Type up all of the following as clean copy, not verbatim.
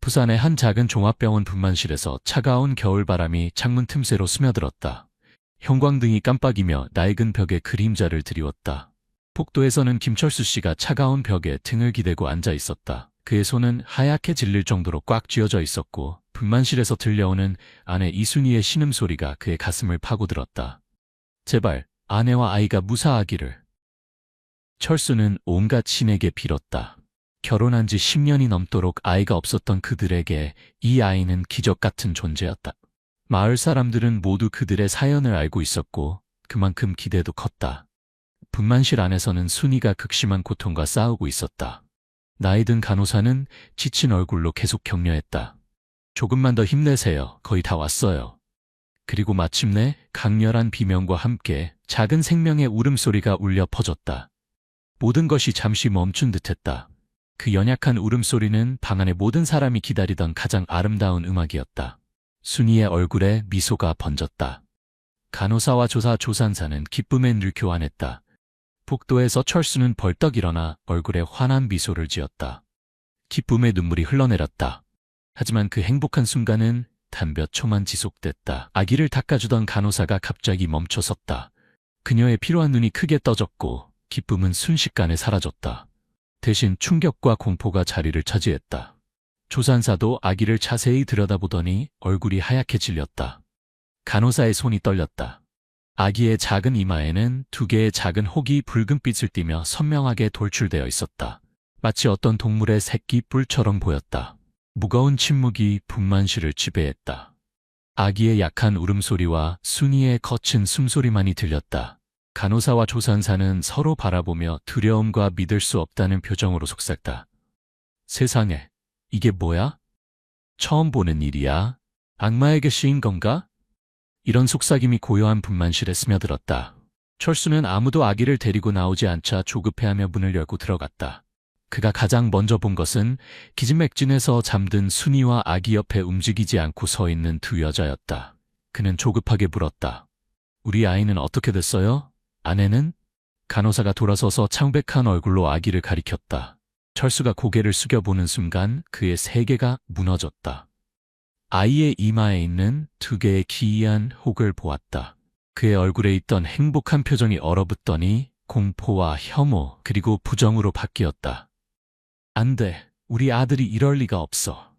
부산의 한 작은 종합병원 분만실에서 차가운 겨울바람이 창문 틈새로 스며들었다. 형광등이 깜빡이며 낡은 벽에 그림자를 드리웠다. 복도에서는 김철수 씨가 차가운 벽에 등을 기대고 앉아 있었다. 그의 손은 하얗게 질릴 정도로 꽉 쥐어져 있었고 분만실에서 들려오는 아내 이순희의 신음소리가 그의 가슴을 파고들었다. 제발 아내와 아이가 무사하기를. 철수는 온갖 신에게 빌었다. 결혼한 지 10년이 넘도록 아이가 없었던 그들에게 이 아이는 기적 같은 존재였다. 마을 사람들은 모두 그들의 사연을 알고 있었고 그만큼 기대도 컸다. 분만실 안에서는 순이가 극심한 고통과 싸우고 있었다. 나이든 간호사는 지친 얼굴로 계속 격려했다. 조금만 더 힘내세요. 거의 다 왔어요. 그리고 마침내 강렬한 비명과 함께 작은 생명의 울음소리가 울려 퍼졌다. 모든 것이 잠시 멈춘 듯했다. 그 연약한 울음소리는 방 안의 모든 사람이 기다리던 가장 아름다운 음악이었다. 순이의 얼굴에 미소가 번졌다. 간호사와 조산사는 기쁨에 늘 교환했다. 복도에서 철수는 벌떡 일어나 얼굴에 환한 미소를 지었다. 기쁨의 눈물이 흘러내렸다. 하지만 그 행복한 순간은 단 몇 초만 지속됐다. 아기를 닦아주던 간호사가 갑자기 멈춰섰다. 그녀의 피로한 눈이 크게 떠졌고 기쁨은 순식간에 사라졌다. 대신 충격과 공포가 자리를 차지했다. 조산사도 아기를 자세히 들여다보더니 얼굴이 하얗게 질렸다. 간호사의 손이 떨렸다. 아기의 작은 이마에는 2개의 작은 혹이 붉은빛을 띠며 선명하게 돌출되어 있었다. 마치 어떤 동물의 새끼 뿔처럼 보였다. 무거운 침묵이 분만실을 지배했다. 아기의 약한 울음소리와 순이의 거친 숨소리만이 들렸다. 간호사와 조산사는 서로 바라보며 두려움과 믿을 수 없다는 표정으로 속삭다. 세상에, 이게 뭐야? 처음 보는 일이야? 악마에게 씌인 건가? 이런 속삭임이 고요한 분만실에 스며들었다. 철수는 아무도 아기를 데리고 나오지 않자 조급해하며 문을 열고 들어갔다. 그가 가장 먼저 본 것은 기진맥진해서 잠든 순이와 아기 옆에 움직이지 않고 서 있는 2 여자였다. 그는 조급하게 물었다. 우리 아이는 어떻게 됐어요? 아내는? 간호사가 돌아서서 창백한 얼굴로 아기를 가리켰다. 철수가 고개를 숙여보는 순간 그의 세계가 무너졌다. 아이의 이마에 있는 2개의 기이한 혹을 보았다. 그의 얼굴에 있던 행복한 표정이 얼어붙더니 공포와 혐오 그리고 부정으로 바뀌었다. 안 돼. 우리 아들이 이럴 리가 없어.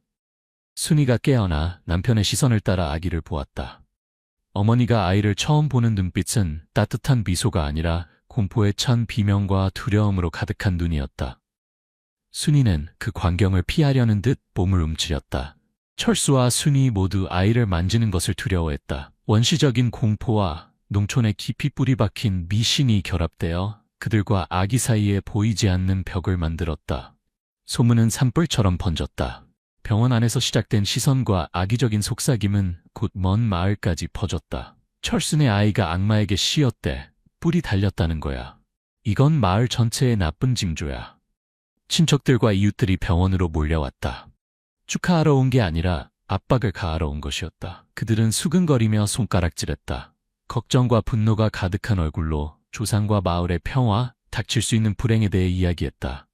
순이가 깨어나 남편의 시선을 따라 아기를 보았다. 어머니가 아이를 처음 보는 눈빛은 따뜻한 미소가 아니라 공포에 찬 비명과 두려움으로 가득한 눈이었다. 순이는 그 광경을 피하려는 듯 몸을 움츠렸다. 철수와 순이 모두 아이를 만지는 것을 두려워했다. 원시적인 공포와 농촌에 깊이 뿌리 박힌 미신이 결합되어 그들과 아기 사이에 보이지 않는 벽을 만들었다. 소문은 산불처럼 번졌다. 병원 안에서 시작된 시선과 악의적인 속삭임은 곧 먼 마을까지 퍼졌다. 철순의 아이가 악마에게 씌었대. 뿔이 달렸다는 거야. 이건 마을 전체의 나쁜 징조야. 친척들과 이웃들이 병원으로 몰려왔다. 축하하러 온 게 아니라 압박을 가하러 온 것이었다. 그들은 수근거리며 손가락질했다. 걱정과 분노가 가득한 얼굴로 조상과 마을의 평화, 닥칠 수 있는 불행에 대해 이야기했다.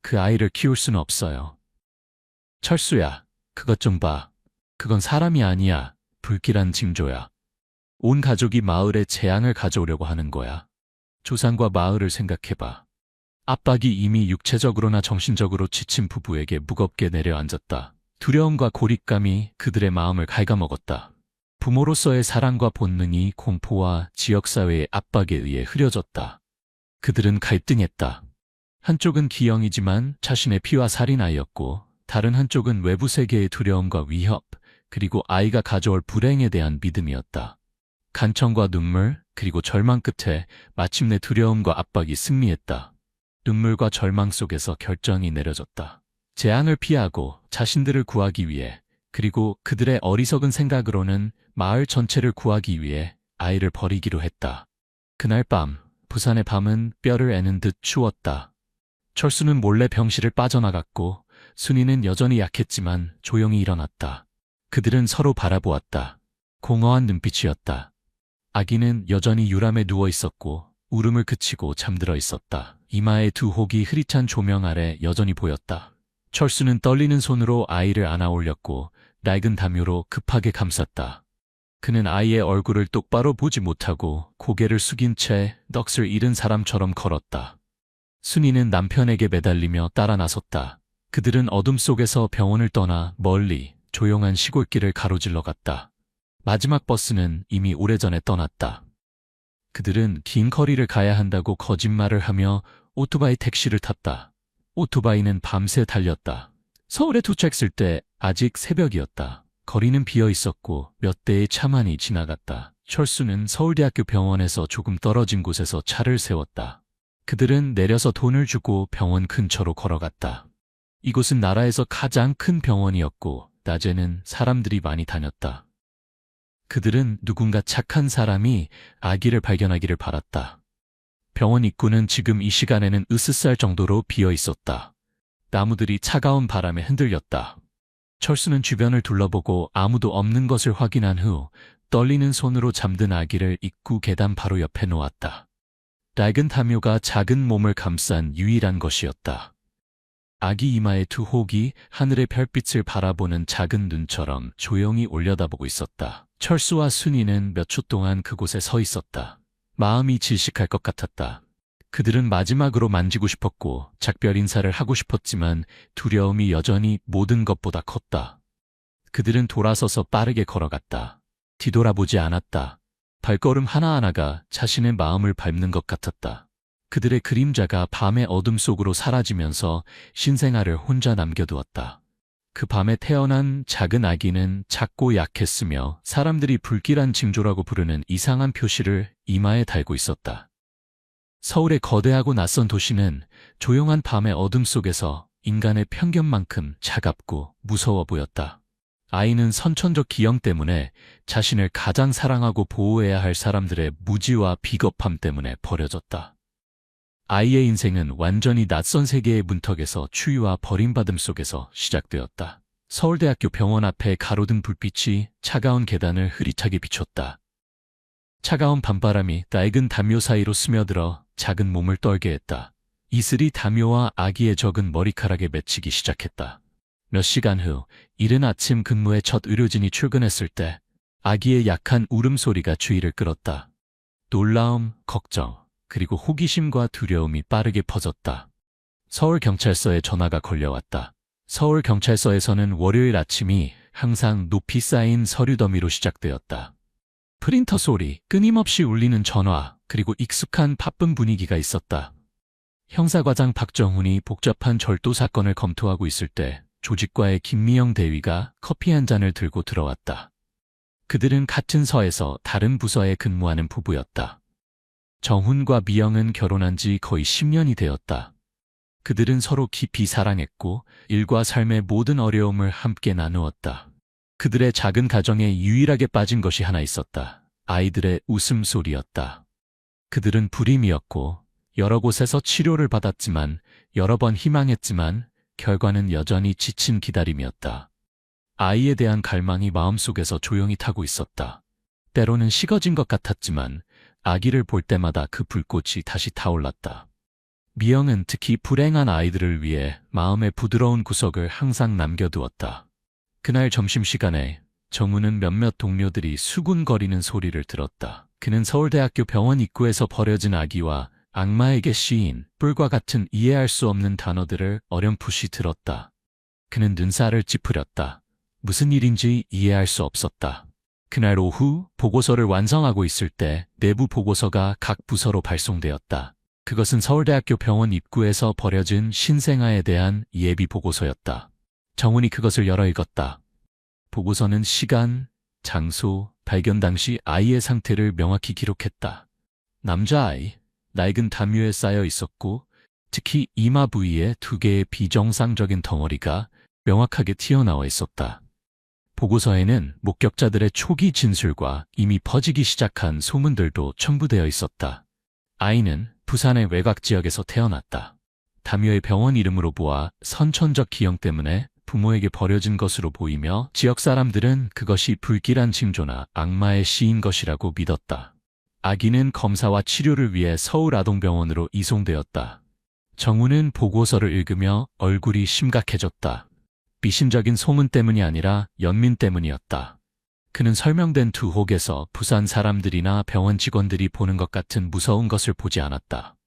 그 아이를 키울 수는 없어요. 철수야, 그것 좀 봐. 그건 사람이 아니야. 불길한 징조야. 온 가족이 마을에 재앙을 가져오려고 하는 거야. 조상과 마을을 생각해봐. 압박이 이미 육체적으로나 정신적으로 지친 부부에게 무겁게 내려앉았다. 두려움과 고립감이 그들의 마음을 갉아먹었다. 부모로서의 사랑과 본능이 공포와 지역사회의 압박에 의해 흐려졌다. 그들은 갈등했다. 한쪽은 기영이지만 자신의 피와 살인 아이였고 다른 한쪽은 외부 세계의 두려움과 위협, 그리고 아이가 가져올 불행에 대한 믿음이었다. 간청과 눈물, 그리고 절망 끝에 마침내 두려움과 압박이 승리했다. 눈물과 절망 속에서 결정이 내려졌다. 재앙을 피하고 자신들을 구하기 위해, 그리고 그들의 어리석은 생각으로는 마을 전체를 구하기 위해 아이를 버리기로 했다. 그날 밤, 부산의 밤은 뼈를 애는 듯 추웠다. 철수는 몰래 병실을 빠져나갔고 순이는 여전히 약했지만 조용히 일어났다. 그들은 서로 바라보았다. 공허한 눈빛이었다. 아기는 여전히 유람에 누워 있었고 울음을 그치고 잠들어 있었다. 이마의 2 혹이 흐릿한 조명 아래 여전히 보였다. 철수는 떨리는 손으로 아이를 안아 올렸고 낡은 담요로 급하게 감쌌다. 그는 아이의 얼굴을 똑바로 보지 못하고 고개를 숙인 채 넋을 잃은 사람처럼 걸었다. 순이는 남편에게 매달리며 따라 나섰다. 그들은 어둠 속에서 병원을 떠나 멀리 조용한 시골길을 가로질러 갔다. 마지막 버스는 이미 오래전에 떠났다. 그들은 긴 거리를 가야 한다고 거짓말을 하며 오토바이 택시를 탔다. 오토바이는 밤새 달렸다. 서울에 도착했을 때 아직 새벽이었다. 거리는 비어 있었고 몇 대의 차만이 지나갔다. 철수는 서울대학교 병원에서 조금 떨어진 곳에서 차를 세웠다. 그들은 내려서 돈을 주고 병원 근처로 걸어갔다. 이곳은 나라에서 가장 큰 병원이었고 낮에는 사람들이 많이 다녔다. 그들은 누군가 착한 사람이 아기를 발견하기를 바랐다. 병원 입구는 지금 이 시간에는 으스스할 정도로 비어 있었다. 나무들이 차가운 바람에 흔들렸다. 철수는 주변을 둘러보고 아무도 없는 것을 확인한 후 떨리는 손으로 잠든 아기를 입구 계단 바로 옆에 놓았다. 낡은 담요가 작은 몸을 감싼 유일한 것이었다. 아기 이마의 두 혹이 하늘의 별빛을 바라보는 작은 눈처럼 조용히 올려다보고 있었다. 철수와 순이는 몇 초 동안 그곳에 서 있었다. 마음이 질식할 것 같았다. 그들은 마지막으로 만지고 싶었고 작별 인사를 하고 싶었지만 두려움이 여전히 모든 것보다 컸다. 그들은 돌아서서 빠르게 걸어갔다. 뒤돌아보지 않았다. 발걸음 하나하나가 자신의 마음을 밟는 것 같았다. 그들의 그림자가 밤의 어둠 속으로 사라지면서 신생아를 혼자 남겨두었다. 그 밤에 태어난 작은 아기는 작고 약했으며 사람들이 불길한 징조라고 부르는 이상한 표시를 이마에 달고 있었다. 서울의 거대하고 낯선 도시는 조용한 밤의 어둠 속에서 인간의 편견만큼 차갑고 무서워 보였다. 아이는 선천적 기형 때문에 자신을 가장 사랑하고 보호해야 할 사람들의 무지와 비겁함 때문에 버려졌다. 아이의 인생은 완전히 낯선 세계의 문턱에서 추위와 버림받음 속에서 시작되었다. 서울대학교 병원 앞에 가로등 불빛이 차가운 계단을 흐릿하게 비췄다. 차가운 밤바람이 낡은 담요 사이로 스며들어 작은 몸을 떨게 했다. 이슬이 담요와 아기의 적은 머리카락에 맺히기 시작했다. 몇 시간 후 이른 아침 근무에 첫 의료진이 출근했을 때 아기의 약한 울음소리가 주의를 끌었다. 놀라움, 걱정, 그리고 호기심과 두려움이 빠르게 퍼졌다. 서울경찰서에 전화가 걸려왔다. 서울경찰서에서는 월요일 아침이 항상 높이 쌓인 서류 더미로 시작되었다. 프린터 소리, 끊임없이 울리는 전화, 그리고 익숙한 바쁜 분위기가 있었다. 형사과장 박정훈이 복잡한 절도 사건을 검토하고 있을 때 조직과의 김미영 대위가 커피 한 잔을 들고 들어왔다. 그들은 같은 서에서 다른 부서에 근무하는 부부였다. 정훈과 미영은 결혼한 지 거의 10년이 되었다. 그들은 서로 깊이 사랑했고 일과 삶의 모든 어려움을 함께 나누었다. 그들의 작은 가정에 유일하게 빠진 것이 하나 있었다. 아이들의 웃음소리였다. 그들은 불임이었고 여러 곳에서 치료를 받았지만 여러 번 희망했지만 결과는 여전히 지친 기다림이었다. 아이에 대한 갈망이 마음속에서 조용히 타고 있었다. 때로는 식어진 것 같았지만 아기를 볼 때마다 그 불꽃이 다시 타올랐다. 미영은 특히 불행한 아이들을 위해 마음의 부드러운 구석을 항상 남겨두었다. 그날 점심시간에 정우는 몇몇 동료들이 수군거리는 소리를 들었다. 그는 서울대학교 병원 입구에서 버려진 아기와 악마에게 씌인 뿔과 같은 이해할 수 없는 단어들을 어렴풋이 들었다. 그는 눈살을 찌푸렸다. 무슨 일인지 이해할 수 없었다. 그날 오후 보고서를 완성하고 있을 때 내부 보고서가 각 부서로 발송되었다. 그것은 서울대학교 병원 입구에서 버려진 신생아에 대한 예비 보고서였다. 정훈이 그것을 열어 읽었다. 보고서는 시간, 장소, 발견 당시 아이의 상태를 명확히 기록했다. 남자아이, 낡은 담요에 쌓여 있었고 특히 이마 부위에 2개의 비정상적인 덩어리가 명확하게 튀어나와 있었다. 보고서에는 목격자들의 초기 진술과 이미 퍼지기 시작한 소문들도 첨부되어 있었다. 아이는 부산의 외곽 지역에서 태어났다. 담요의 병원 이름으로 보아 선천적 기형 때문에 부모에게 버려진 것으로 보이며 지역 사람들은 그것이 불길한 징조나 악마의 시인 것이라고 믿었다. 아기는 검사와 치료를 위해 서울아동병원으로 이송되었다. 정우는 보고서를 읽으며 얼굴이 심각해졌다. 미심적인 소문 때문이 아니라 연민 때문이었다. 그는 설명된 두 혹에서 부산 사람들이나 병원 직원들이 보는 것 같은 무서운 것을 보지 않았다.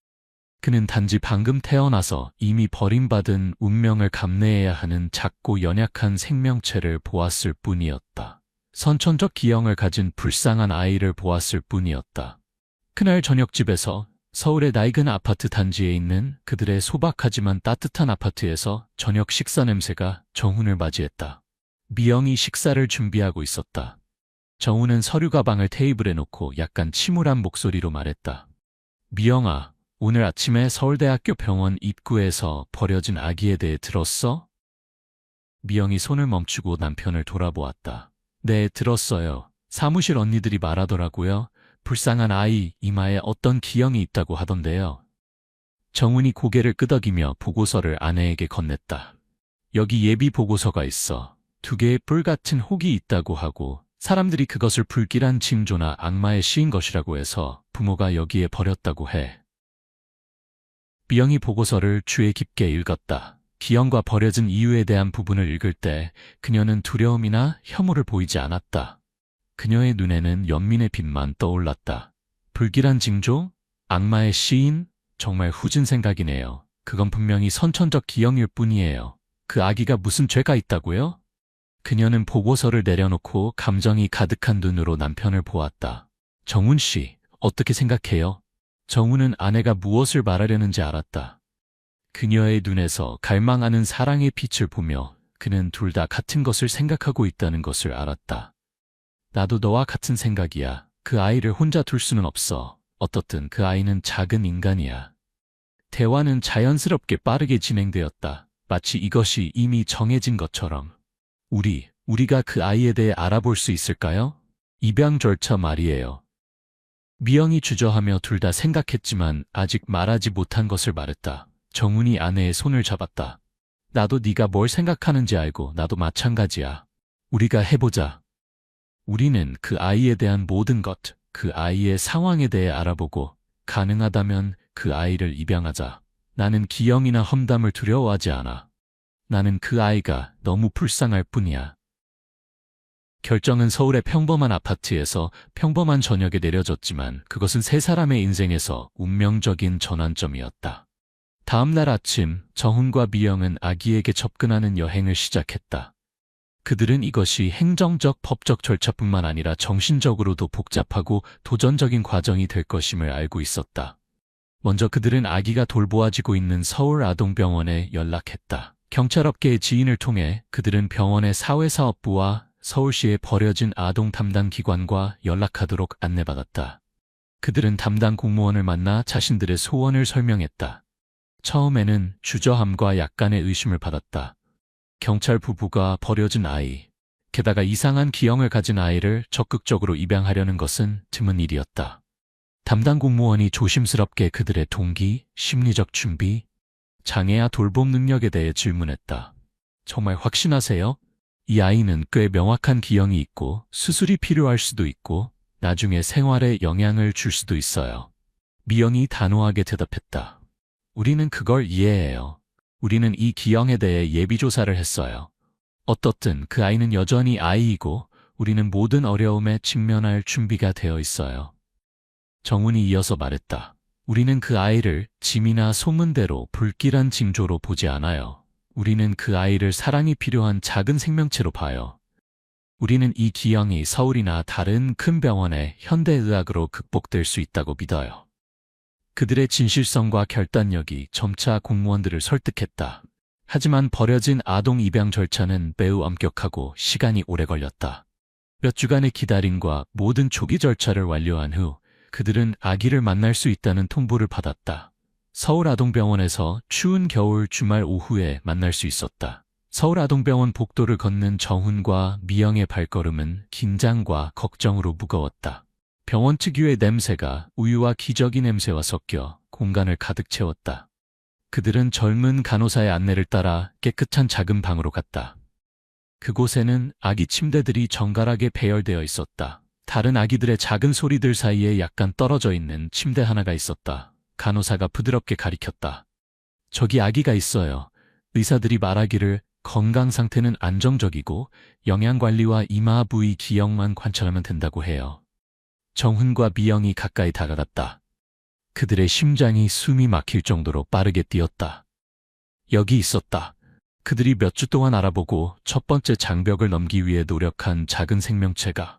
그는 단지 방금 태어나서 이미 버림받은 운명을 감내해야 하는 작고 연약한 생명체를 보았을 뿐이었다. 선천적 기형을 가진 불쌍한 아이를 보았을 뿐이었다. 그날 저녁집에서 서울의 낡은 아파트 단지에 있는 그들의 소박하지만 따뜻한 아파트에서 저녁 식사 냄새가 정훈을 맞이했다. 미영이 식사를 준비하고 있었다. 정훈은 서류 가방을 테이블에 놓고 약간 침울한 목소리로 말했다. 미영아, 오늘 아침에 서울대학교 병원 입구에서 버려진 아기에 대해 들었어? 미영이 손을 멈추고 남편을 돌아보았다. 네, 들었어요. 사무실 언니들이 말하더라고요. 불쌍한 아이 이마에 어떤 기형이 있다고 하던데요. 정훈이 고개를 끄덕이며 보고서를 아내에게 건넸다. 여기 예비 보고서가 있어. 2개의 뿔 같은 혹이 있다고 하고 사람들이 그것을 불길한 징조나 악마의 시인 것이라고 해서 부모가 여기에 버렸다고 해. 미영이 보고서를 주의 깊게 읽었다. 기형과 버려진 이유에 대한 부분을 읽을 때 그녀는 두려움이나 혐오를 보이지 않았다. 그녀의 눈에는 연민의 빛만 떠올랐다. 불길한 징조? 악마의 시인? 정말 후진 생각이네요. 그건 분명히 선천적 기형일 뿐이에요. 그 아기가 무슨 죄가 있다고요? 그녀는 보고서를 내려놓고 감정이 가득한 눈으로 남편을 보았다. 정훈 씨, 어떻게 생각해요? 정훈은 아내가 무엇을 말하려는지 알았다. 그녀의 눈에서 갈망하는 사랑의 빛을 보며 그는 둘 다 같은 것을 생각하고 있다는 것을 알았다. 나도 너와 같은 생각이야. 그 아이를 혼자 둘 수는 없어. 어떻든 그 아이는 작은 인간이야. 대화는 자연스럽게 빠르게 진행되었다. 마치 이것이 이미 정해진 것처럼. 우리가 그 아이에 대해 알아볼 수 있을까요? 입양 절차 말이에요. 미영이 주저하며 둘 다 생각했지만 아직 말하지 못한 것을 말했다. 정훈이 아내의 손을 잡았다. 나도 네가 뭘 생각하는지 알고 나도 마찬가지야. 우리가 해보자. 우리는 그 아이에 대한 모든 것, 그 아이의 상황에 대해 알아보고 가능하다면 그 아이를 입양하자. 나는 기형이나 험담을 두려워하지 않아. 나는 그 아이가 너무 불쌍할 뿐이야. 결정은 서울의 평범한 아파트에서 평범한 저녁에 내려졌지만 그것은 세 사람의 인생에서 운명적인 전환점이었다. 다음 날 아침 정훈과 미영은 아기에게 접근하는 여행을 시작했다. 그들은 이것이 행정적, 법적 절차뿐만 아니라 정신적으로도 복잡하고 도전적인 과정이 될 것임을 알고 있었다. 먼저 그들은 아기가 돌보아지고 있는 서울아동병원에 연락했다. 경찰업계의 지인을 통해 그들은 병원의 사회사업부와 서울시의 버려진 아동 담당 기관과 연락하도록 안내받았다. 그들은 담당 공무원을 만나 자신들의 소원을 설명했다. 처음에는 주저함과 약간의 의심을 받았다. 경찰 부부가 버려진 아이, 게다가 이상한 기형을 가진 아이를 적극적으로 입양하려는 것은 드문 일이었다. 담당 공무원이 조심스럽게 그들의 동기, 심리적 준비, 장애와 돌봄 능력에 대해 질문했다. 정말 확신하세요? 이 아이는 꽤 명확한 기형이 있고 수술이 필요할 수도 있고 나중에 생활에 영향을 줄 수도 있어요. 미영이 단호하게 대답했다. 우리는 그걸 이해해요. 우리는 이 기형에 대해 예비조사를 했어요. 어떻든 그 아이는 여전히 아이이고 우리는 모든 어려움에 직면할 준비가 되어 있어요. 정훈이 이어서 말했다. 우리는 그 아이를 짐이나 소문대로 불길한 징조로 보지 않아요. 우리는 그 아이를 사랑이 필요한 작은 생명체로 봐요. 우리는 이 기형이 서울이나 다른 큰 병원의 현대의학으로 극복될 수 있다고 믿어요. 그들의 진실성과 결단력이 점차 공무원들을 설득했다. 하지만 버려진 아동 입양 절차는 매우 엄격하고 시간이 오래 걸렸다. 몇 주간의 기다림과 모든 조기 절차를 완료한 후 그들은 아기를 만날 수 있다는 통보를 받았다. 서울아동병원에서 추운 겨울 주말 오후에 만날 수 있었다. 서울아동병원 복도를 걷는 정훈과 미영의 발걸음은 긴장과 걱정으로 무거웠다. 병원 특유의 냄새가 우유와 기저귀 냄새와 섞여 공간을 가득 채웠다. 그들은 젊은 간호사의 안내를 따라 깨끗한 작은 방으로 갔다. 그곳에는 아기 침대들이 정갈하게 배열되어 있었다. 다른 아기들의 작은 소리들 사이에 약간 떨어져 있는 침대 하나가 있었다. 간호사가 부드럽게 가리켰다. 저기 아기가 있어요. 의사들이 말하기를 건강 상태는 안정적이고 영양관리와 이마 부위 기형만 관찰하면 된다고 해요. 정훈과 미영이 가까이 다가갔다. 그들의 심장이 숨이 막힐 정도로 빠르게 뛰었다. 여기 있었다. 그들이 몇 주 동안 알아보고 첫 번째 장벽을 넘기 위해 노력한 작은 생명체가.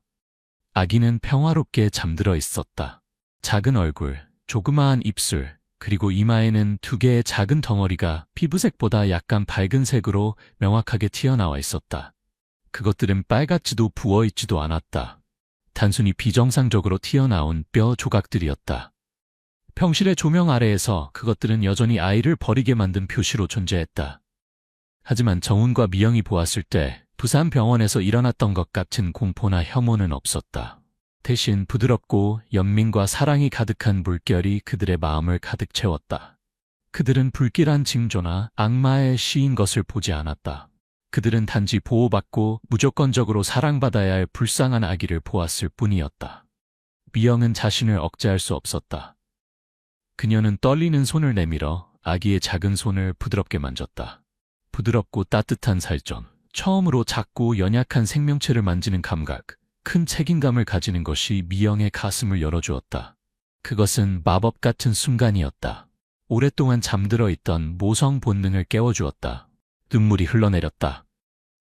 아기는 평화롭게 잠들어 있었다. 작은 얼굴, 조그마한 입술, 그리고 이마에는 2개의 작은 덩어리가 피부색보다 약간 밝은 색으로 명확하게 튀어나와 있었다. 그것들은 빨갛지도 부어있지도 않았다. 단순히 비정상적으로 튀어나온 뼈 조각들이었다. 평실의 조명 아래에서 그것들은 여전히 아이를 버리게 만든 표시로 존재했다. 하지만 정훈과 미영이 보았을 때 부산 병원에서 일어났던 것 같은 공포나 혐오는 없었다. 대신 부드럽고 연민과 사랑이 가득한 물결이 그들의 마음을 가득 채웠다. 그들은 불길한 징조나 악마의 시인 것을 보지 않았다. 그들은 단지 보호받고 무조건적으로 사랑받아야 할 불쌍한 아기를 보았을 뿐이었다. 미영은 자신을 억제할 수 없었다. 그녀는 떨리는 손을 내밀어 아기의 작은 손을 부드럽게 만졌다. 부드럽고 따뜻한 살점, 처음으로 작고 연약한 생명체를 만지는 감각, 큰 책임감을 가지는 것이 미영의 가슴을 열어주었다. 그것은 마법 같은 순간이었다. 오랫동안 잠들어 있던 모성 본능을 깨워주었다. 눈물이 흘러내렸다.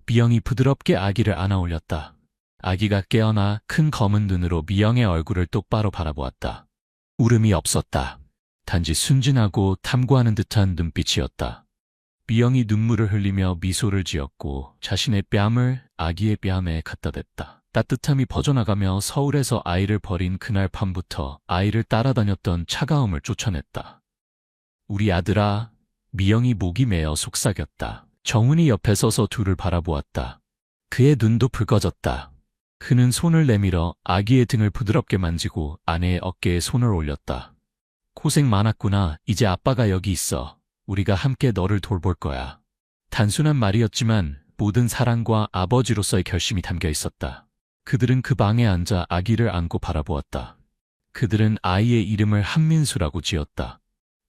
미영이 부드럽게 아기를 안아올렸다. 아기가 깨어나 큰 검은 눈으로 미영의 얼굴을 똑바로 바라보았다. 울음이 없었다. 단지 순진하고 탐구하는 듯한 눈빛이었다. 미영이 눈물을 흘리며 미소를 지었고 자신의 뺨을 아기의 뺨에 갖다 댔다. 따뜻함이 퍼져나가며 서울에서 아이를 버린 그날 밤부터 아이를 따라다녔던 차가움을 쫓아냈다. 우리 아들아. 미영이 목이 메어 속삭였다. 정훈이 옆에 서서 둘을 바라보았다. 그의 눈도 붉어졌다. 그는 손을 내밀어 아기의 등을 부드럽게 만지고 아내의 어깨에 손을 올렸다. 고생 많았구나. 이제 아빠가 여기 있어. 우리가 함께 너를 돌볼 거야. 단순한 말이었지만 모든 사랑과 아버지로서의 결심이 담겨 있었다. 그들은 그 방에 앉아 아기를 안고 바라보았다. 그들은 아이의 이름을 한민수라고 지었다.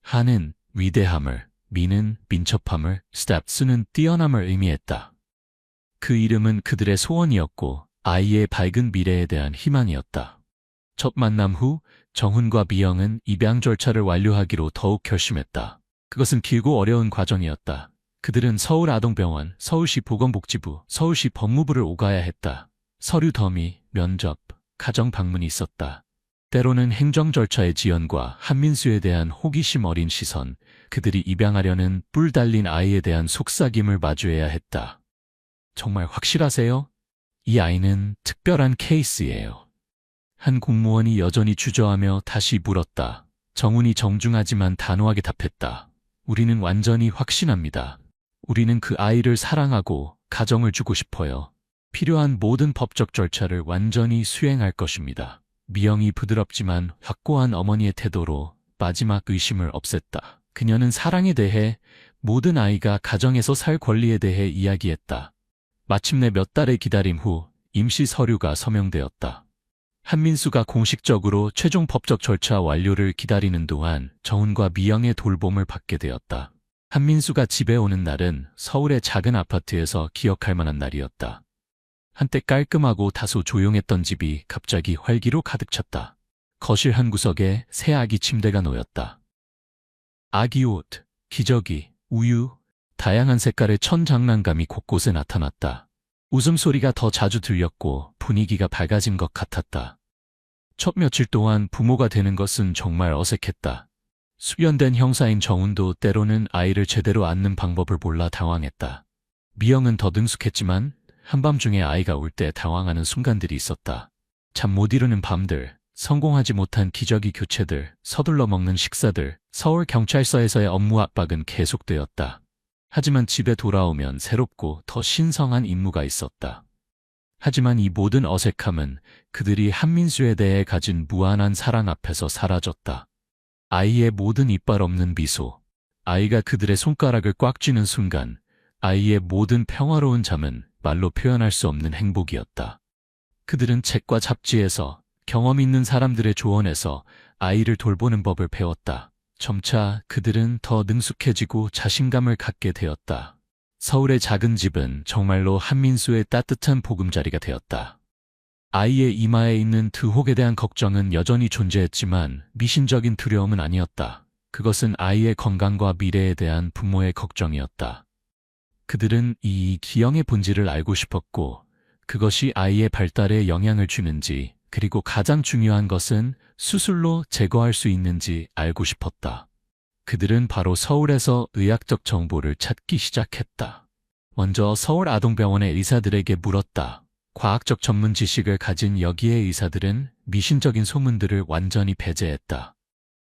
한은 위대함을, 민은 민첩함을, 스텝스는 뛰어남을 의미했다. 그 이름은 그들의 소원이었고 아이의 밝은 미래에 대한 희망이었다. 첫 만남 후 정훈과 미영은 입양 절차를 완료하기로 더욱 결심했다. 그것은 길고 어려운 과정이었다. 그들은 서울아동병원, 서울시 보건복지부, 서울시 법무부를 오가야 했다. 서류 더미, 면접, 가정 방문이 있었다. 때로는 행정 절차의 지연과 한민수에 대한 호기심 어린 시선, 그들이 입양하려는 뿔 달린 아이에 대한 속삭임을 마주해야 했다. 정말 확실하세요? 이 아이는 특별한 케이스예요. 한 공무원이 여전히 주저하며 다시 물었다. 정훈이 정중하지만 단호하게 답했다. 우리는 완전히 확신합니다. 우리는 그 아이를 사랑하고 가정을 주고 싶어요. 필요한 모든 법적 절차를 완전히 수행할 것입니다. 미영이 부드럽지만 확고한 어머니의 태도로 마지막 의심을 없앴다. 그녀는 사랑에 대해, 모든 아이가 가정에서 살 권리에 대해 이야기했다. 마침내 몇 달의 기다림 후 임시 서류가 서명되었다. 한민수가 공식적으로 최종 법적 절차 완료를 기다리는 동안 정훈과 미영의 돌봄을 받게 되었다. 한민수가 집에 오는 날은 서울의 작은 아파트에서 기억할 만한 날이었다. 한때 깔끔하고 다소 조용했던 집이 갑자기 활기로 가득 찼다. 거실 한 구석에 새 아기 침대가 놓였다. 아기 옷, 기저귀, 우유, 다양한 색깔의 천장난감이 곳곳에 나타났다. 웃음소리가 더 자주 들렸고 분위기가 밝아진 것 같았다. 첫 며칠 동안 부모가 되는 것은 정말 어색했다. 숙련된 형사인 정훈도 때로는 아이를 제대로 안는 방법을 몰라 당황했다. 미영은 더 능숙했지만 한밤중에 아이가 울 때 당황하는 순간들이 있었다. 잠 못 이루는 밤들, 성공하지 못한 기저귀 교체들, 서둘러 먹는 식사들, 서울경찰서에서의 업무 압박은 계속되었다. 하지만 집에 돌아오면 새롭고 더 신성한 임무가 있었다. 하지만 이 모든 어색함은 그들이 한민수에 대해 가진 무한한 사랑 앞에서 사라졌다. 아이의 모든 이빨 없는 미소, 아이가 그들의 손가락을 꽉 쥐는 순간, 아이의 모든 평화로운 잠은 말로 표현할 수 없는 행복이었다. 그들은 책과 잡지에서, 경험 있는 사람들의 조언에서 아이를 돌보는 법을 배웠다. 점차 그들은 더 능숙해지고 자신감을 갖게 되었다. 서울의 작은 집은 정말로 한민수의 따뜻한 보금자리가 되었다. 아이의 이마에 있는 드혹에 대한 걱정은 여전히 존재했지만 미신적인 두려움은 아니었다. 그것은 아이의 건강과 미래에 대한 부모의 걱정이었다. 그들은 이 기형의 본질을 알고 싶었고 그것이 아이의 발달에 영향을 주는지 그리고 가장 중요한 것은 수술로 제거할 수 있는지 알고 싶었다. 그들은 바로 서울에서 의학적 정보를 찾기 시작했다. 먼저 서울 아동병원의 의사들에게 물었다. 과학적 전문 지식을 가진 여기의 의사들은 미신적인 소문들을 완전히 배제했다.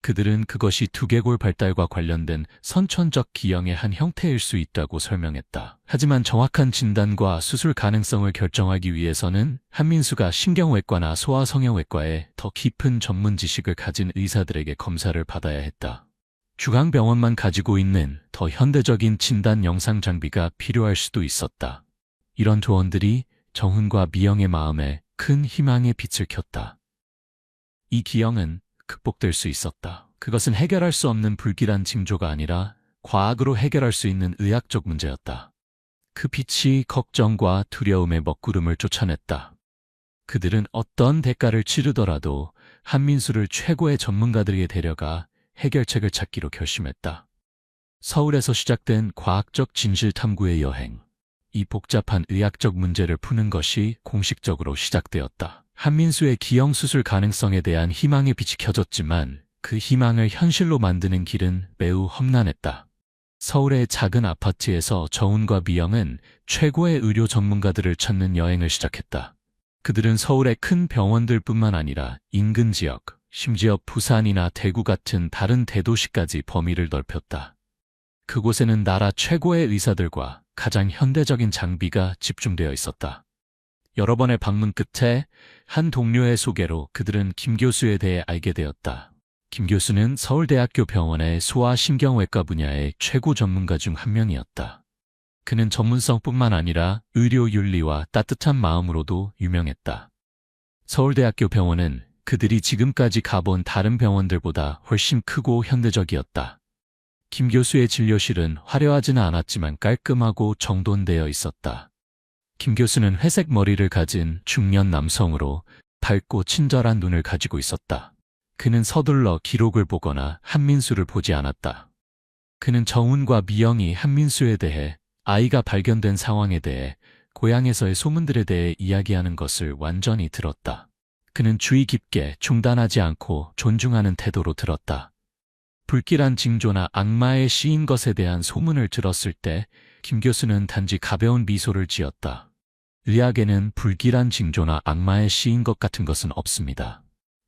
그들은 그것이 두개골 발달과 관련된 선천적 기형의 한 형태일 수 있다고 설명했다. 하지만 정확한 진단과 수술 가능성을 결정하기 위해서는 한민수가 신경외과나 소아성형외과에 더 깊은 전문 지식을 가진 의사들에게 검사를 받아야 했다. 중앙병원만 가지고 있는 더 현대적인 진단 영상 장비가 필요할 수도 있었다. 이런 조언들이 정훈과 미영의 마음에 큰 희망의 빛을 켰다. 이 기형은 극복될 수 있었다. 그것은 해결할 수 없는 불길한 징조가 아니라 과학으로 해결할 수 있는 의학적 문제였다. 그 빛이 걱정과 두려움의 먹구름을 쫓아냈다. 그들은 어떤 대가를 치르더라도 한민수를 최고의 전문가들에게 데려가 해결책을 찾기로 결심했다. 서울에서 시작된 과학적 진실 탐구의 여행. 이 복잡한 의학적 문제를 푸는 것이 공식적으로 시작되었다. 한민수의 기형 수술 가능성에 대한 희망의 빛이 켜졌지만 그 희망을 현실로 만드는 길은 매우 험난했다. 서울의 작은 아파트에서 정훈과 미영은 최고의 의료 전문가들을 찾는 여행을 시작했다. 그들은 서울의 큰 병원들뿐만 아니라 인근 지역, 심지어 부산이나 대구 같은 다른 대도시까지 범위를 넓혔다. 그곳에는 나라 최고의 의사들과 가장 현대적인 장비가 집중되어 있었다. 여러 번의 방문 끝에 한 동료의 소개로 그들은 김 교수에 대해 알게 되었다. 김 교수는 서울대학교 병원의 소아신경외과 분야의 최고 전문가 중 한 명이었다. 그는 전문성뿐만 아니라 의료 윤리와 따뜻한 마음으로도 유명했다. 서울대학교 병원은 그들이 지금까지 가본 다른 병원들보다 훨씬 크고 현대적이었다. 김 교수의 진료실은 화려하지는 않았지만 깔끔하고 정돈되어 있었다. 김 교수는 회색 머리를 가진 중년 남성으로 밝고 친절한 눈을 가지고 있었다. 그는 서둘러 기록을 보거나 한민수를 보지 않았다. 그는 정훈과 미영이 한민수에 대해, 아이가 발견된 상황에 대해, 고향에서의 소문들에 대해 이야기하는 것을 완전히 들었다. 그는 주의 깊게 중단하지 않고 존중하는 태도로 들었다. 불길한 징조나 악마의 씌인 것에 대한 소문을 들었을 때 김 교수는 단지 가벼운 미소를 지었다. 의학에는 불길한 징조나 악마의 씌인 것 같은 것은 없습니다.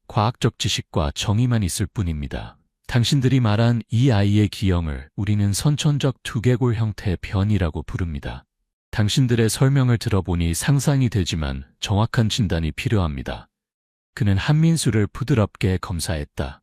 과학적 지식과 정의만 있을 뿐입니다. 당신들이 말한 이 아이의 기형을 우리는 선천적 두개골 형태의 변이라고 부릅니다. 당신들의 설명을 들어보니 상상이 되지만 정확한 진단이 필요합니다. 그는 한민수를 부드럽게 검사했다.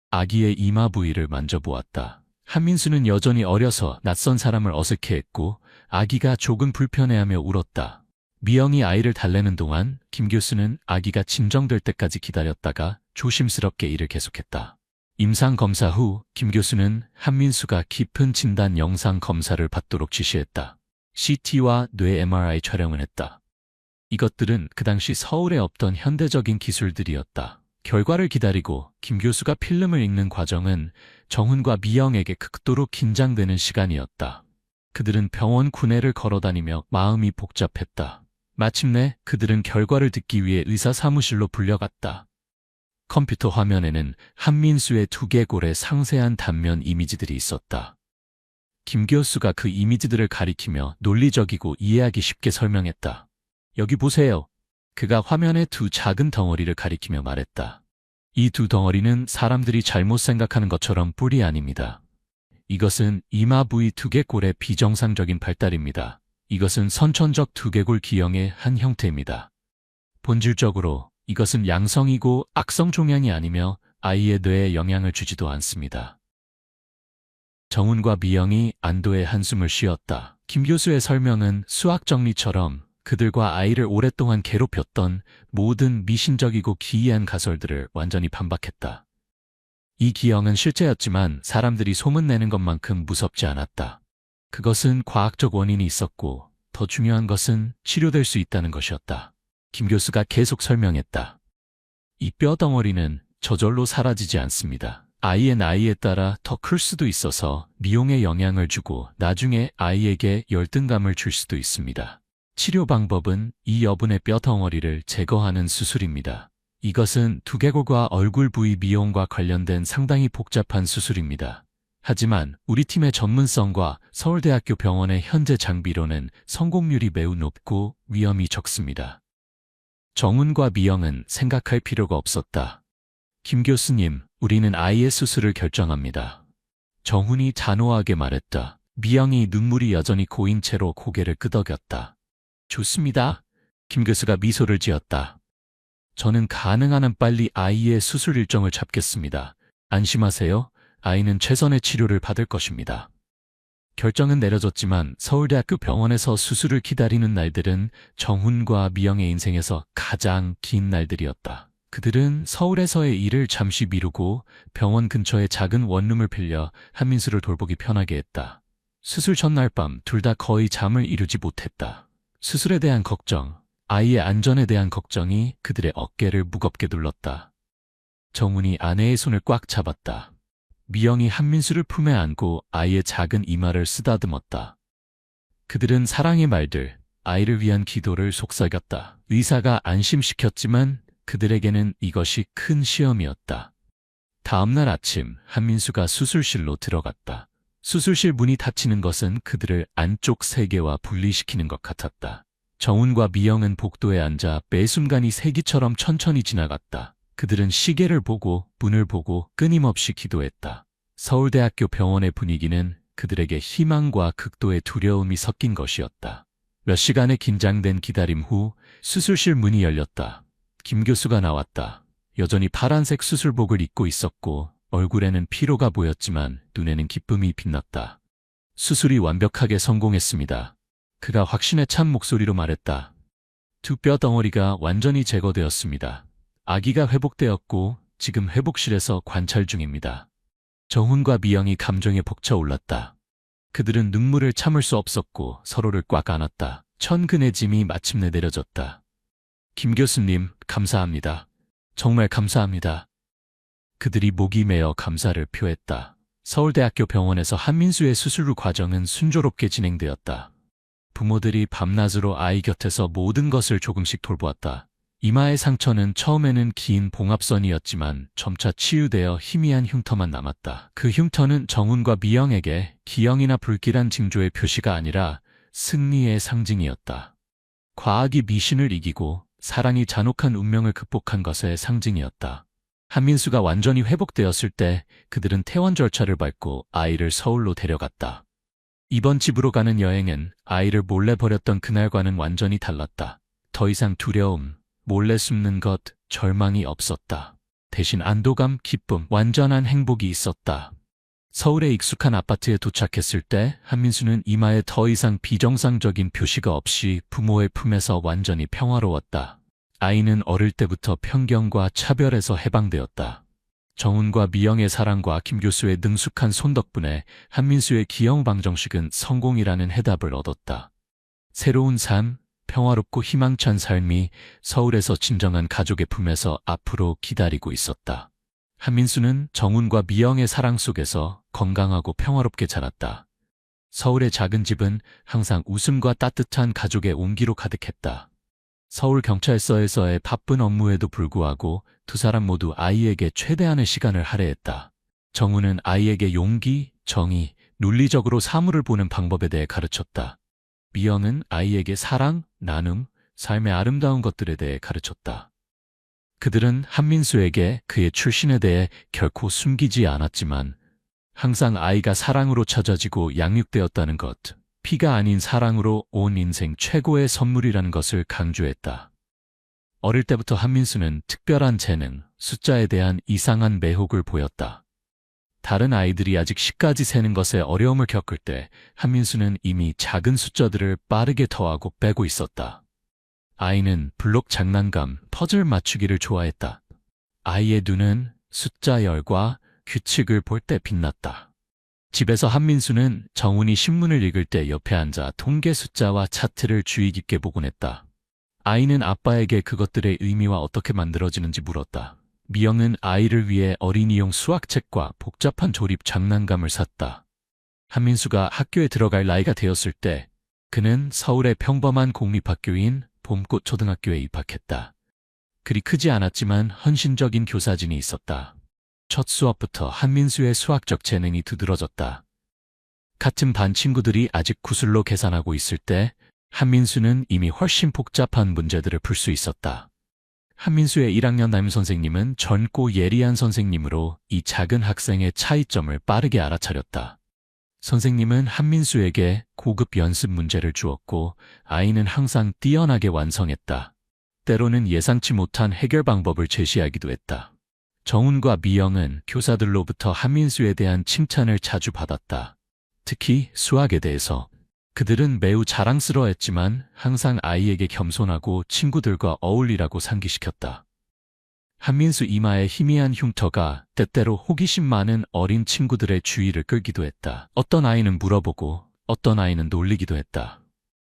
아기의 이마 부위를 만져보았다. 한민수는 여전히 어려서 낯선 사람을 어색해했고 아기가 조금 불편해하며 울었다. 미영이 아이를 달래는 동안 김 교수는 아기가 진정될 때까지 기다렸다가 조심스럽게 일을 계속했다. 임상 검사 후 김 교수는 한민수가 깊은 진단 영상 검사를 받도록 지시했다. CT와 뇌 MRI 촬영을 했다. 이것들은 그 당시 서울에 없던 현대적인 기술들이었다. 결과를 기다리고 김 교수가 필름을 읽는 과정은 정훈과 미영에게 극도로 긴장되는 시간이었다. 그들은 병원 구내를 걸어다니며 마음이 복잡했다. 마침내 그들은 결과를 듣기 위해 의사 사무실로 불려갔다. 컴퓨터 화면에는 한민수의 두개골의 상세한 단면 이미지들이 있었다. 김 교수가 그 이미지들을 가리키며 논리적이고 이해하기 쉽게 설명했다. 여기 보세요. 그가 화면의 두 작은 덩어리를 가리키며 말했다. 이 두 덩어리는 사람들이 잘못 생각하는 것처럼 뿔이 아닙니다. 이것은 이마 부위 두개골의 비정상적인 발달입니다. 이것은 선천적 두개골 기형의 한 형태입니다. 본질적으로 이것은 양성이고 악성 종양이 아니며 아이의 뇌에 영향을 주지도 않습니다. 정훈과 미영이 안도의 한숨을 쉬었다. 김 교수의 설명은 수학 정리처럼 그들과 아이를 오랫동안 괴롭혔던 모든 미신적이고 기이한 가설들을 완전히 반박했다. 이 기형은 실제였지만 사람들이 소문내는 것만큼 무섭지 않았다. 그것은 과학적 원인이 있었고 더 중요한 것은 치료될 수 있다는 것이었다. 김 교수가 계속 설명했다. 이 뼈덩어리는 저절로 사라지지 않습니다. 아이의 나이에 따라 더 클 수도 있어서 미용에 영향을 주고 나중에 아이에게 열등감을 줄 수도 있습니다. 치료 방법은 이 여분의 뼈덩어리를 제거하는 수술입니다. 이것은 두개골과 얼굴 부위 미용과 관련된 상당히 복잡한 수술입니다. 하지만 우리 팀의 전문성과 서울대학교 병원의 현재 장비로는 성공률이 매우 높고 위험이 적습니다. 정훈과 미영은 생각할 필요가 없었다. 김 교수님, 우리는 아이의 수술을 결정합니다. 정훈이 단호하게 말했다. 미영이 눈물이 여전히 고인 채로 고개를 끄덕였다. 좋습니다. 김 교수가 미소를 지었다. 저는 가능한 한 빨리 아이의 수술 일정을 잡겠습니다. 안심하세요. 아이는 최선의 치료를 받을 것입니다. 결정은 내려졌지만 서울대학교 병원에서 수술을 기다리는 날들은 정훈과 미영의 인생에서 가장 긴 날들이었다. 그들은 서울에서의 일을 잠시 미루고 병원 근처의 작은 원룸을 빌려 한민수를 돌보기 편하게 했다. 수술 전날 밤 둘 다 거의 잠을 이루지 못했다. 수술에 대한 걱정, 아이의 안전에 대한 걱정이 그들의 어깨를 무겁게 눌렀다. 정훈이 아내의 손을 꽉 잡았다. 미영이 한민수를 품에 안고 아이의 작은 이마를 쓰다듬었다. 그들은 사랑의 말들, 아이를 위한 기도를 속삭였다. 의사가 안심시켰지만 그들에게는 이것이 큰 시험이었다. 다음날 아침 한민수가 수술실로 들어갔다. 수술실 문이 닫히는 것은 그들을 안쪽 세계와 분리시키는 것 같았다. 정훈과 미영은 복도에 앉아 매 순간이 세기처럼 천천히 지나갔다. 그들은 시계를 보고 문을 보고 끊임없이 기도했다. 서울대학교 병원의 분위기는 그들에게 희망과 극도의 두려움이 섞인 것이었다. 몇 시간의 긴장된 기다림 후 수술실 문이 열렸다. 김 교수가 나왔다. 여전히 파란색 수술복을 입고 있었고 얼굴에는 피로가 보였지만 눈에는 기쁨이 빛났다. 수술이 완벽하게 성공했습니다. 그가 확신에 찬 목소리로 말했다. 두 뼈 덩어리가 완전히 제거되었습니다. 아기가 회복되었고 지금 회복실에서 관찰 중입니다. 정훈과 미영이 감정에 벅차올랐다. 그들은 눈물을 참을 수 없었고 서로를 꽉 안았다. 천근의 짐이 마침내 내려졌다. 김 교수님, 감사합니다. 정말 감사합니다. 그들이 목이 메어 감사를 표했다. 서울대학교 병원에서 한민수의 수술 후 과정은 순조롭게 진행되었다. 부모들이 밤낮으로 아이 곁에서 모든 것을 조금씩 돌보았다. 이마의 상처는 처음에는 긴 봉합선이었지만 점차 치유되어 희미한 흉터만 남았다. 그 흉터는 정훈과 미영에게 기형이나 불길한 징조의 표시가 아니라 승리의 상징이었다. 과학이 미신을 이기고 사랑이 잔혹한 운명을 극복한 것의 상징이었다. 한민수가 완전히 회복되었을 때 그들은 퇴원 절차를 밟고 아이를 서울로 데려갔다. 이번 집으로 가는 여행은 아이를 몰래 버렸던 그날과는 완전히 달랐다. 더 이상 두려움, 몰래 숨는 것, 절망이 없었다. 대신 안도감, 기쁨, 완전한 행복이 있었다. 서울의 익숙한 아파트에 도착했을 때 한민수는 이마에 더 이상 비정상적인 표시가 없이 부모의 품에서 완전히 평화로웠다. 아이는 어릴 때부터 편견과 차별에서 해방되었다. 정훈과 미영의 사랑과 김 교수의 능숙한 손 덕분에 한민수의 기형 방정식은 성공이라는 해답을 얻었다. 새로운 삶, 평화롭고 희망찬 삶이 서울에서 진정한 가족의 품에서 앞으로 기다리고 있었다. 한민수는 정훈과 미영의 사랑 속에서 건강하고 평화롭게 자랐다. 서울의 작은 집은 항상 웃음과 따뜻한 가족의 온기로 가득했다. 서울경찰서에서의 바쁜 업무에도 불구하고 두 사람 모두 아이에게 최대한의 시간을 할애했다. 정훈은 아이에게 용기, 정의, 논리적으로 사물을 보는 방법에 대해 가르쳤다. 미영은 아이에게 사랑, 나눔, 삶의 아름다운 것들에 대해 가르쳤다. 그들은 한민수에게 그의 출신에 대해 결코 숨기지 않았지만 항상 아이가 사랑으로 찾아지고 양육되었다는 것, 피가 아닌 사랑으로 온 인생 최고의 선물이라는 것을 강조했다. 어릴 때부터 한민수는 특별한 재능, 숫자에 대한 이상한 매혹을 보였다. 다른 아이들이 아직 10까지 세는 것에 어려움을 겪을 때 한민수는 이미 작은 숫자들을 빠르게 더하고 빼고 있었다. 아이는 블록 장난감, 퍼즐 맞추기를 좋아했다. 아이의 눈은 숫자 10과 규칙을 볼 때 빛났다. 집에서 한민수는 정훈이 신문을 읽을 때 옆에 앉아 통계 숫자와 차트를 주의 깊게 보곤 했다. 아이는 아빠에게 그것들의 의미와 어떻게 만들어지는지 물었다. 미영은 아이를 위해 어린이용 수학책과 복잡한 조립 장난감을 샀다. 한민수가 학교에 들어갈 나이가 되었을 때 그는 서울의 평범한 공립학교인 봄꽃 초등학교에 입학했다. 그리 크지 않았지만 헌신적인 교사진이 있었다. 첫 수업부터 한민수의 수학적 재능이 두드러졌다. 같은 반 친구들이 아직 구슬로 계산하고 있을 때 한민수는 이미 훨씬 복잡한 문제들을 풀 수 있었다. 한민수의 1학년 담임 선생님은 젊고 예리한 선생님으로 이 작은 학생의 차이점을 빠르게 알아차렸다. 선생님은 한민수에게 고급 연습 문제를 주었고 아이는 항상 뛰어나게 완성했다. 때로는 예상치 못한 해결 방법을 제시하기도 했다. 정훈과 미영은 교사들로부터 한민수에 대한 칭찬을 자주 받았다. 특히 수학에 대해서. 그들은 매우 자랑스러워했지만 항상 아이에게 겸손하고 친구들과 어울리라고 상기시켰다. 한민수 이마에 희미한 흉터가 때때로 호기심 많은 어린 친구들의 주의를 끌기도 했다. 어떤 아이는 물어보고 어떤 아이는 놀리기도 했다.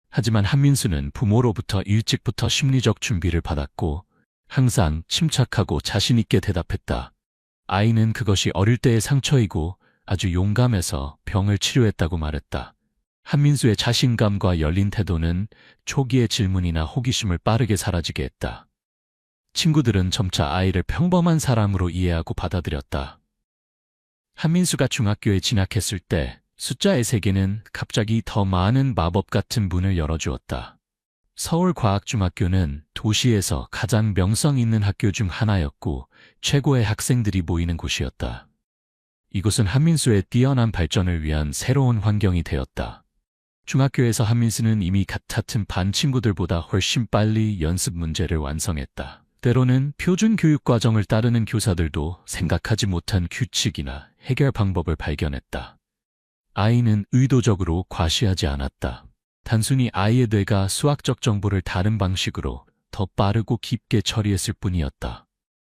하지만 한민수는 부모로부터 일찍부터 심리적 준비를 받았고 항상 침착하고 자신 있게 대답했다. 아이는 그것이 어릴 때의 상처이고 아주 용감해서 병을 치료했다고 말했다. 한민수의 자신감과 열린 태도는 초기의 질문이나 호기심을 빠르게 사라지게 했다. 친구들은 점차 아이를 평범한 사람으로 이해하고 받아들였다. 한민수가 중학교에 진학했을 때 숫자의 세계는 갑자기 더 많은 마법 같은 문을 열어주었다. 서울과학중학교는 도시에서 가장 명성 있는 학교 중 하나였고 최고의 학생들이 모이는 곳이었다. 이곳은 한민수의 뛰어난 발전을 위한 새로운 환경이 되었다. 중학교에서 한민수는 이미 같은 반 친구들보다 훨씬 빨리 연습 문제를 완성했다. 때로는 표준 교육 과정을 따르는 교사들도 생각하지 못한 규칙이나 해결 방법을 발견했다. 아이는 의도적으로 과시하지 않았다. 단순히 아이의 뇌가 수학적 정보를 다른 방식으로 더 빠르고 깊게 처리했을 뿐이었다.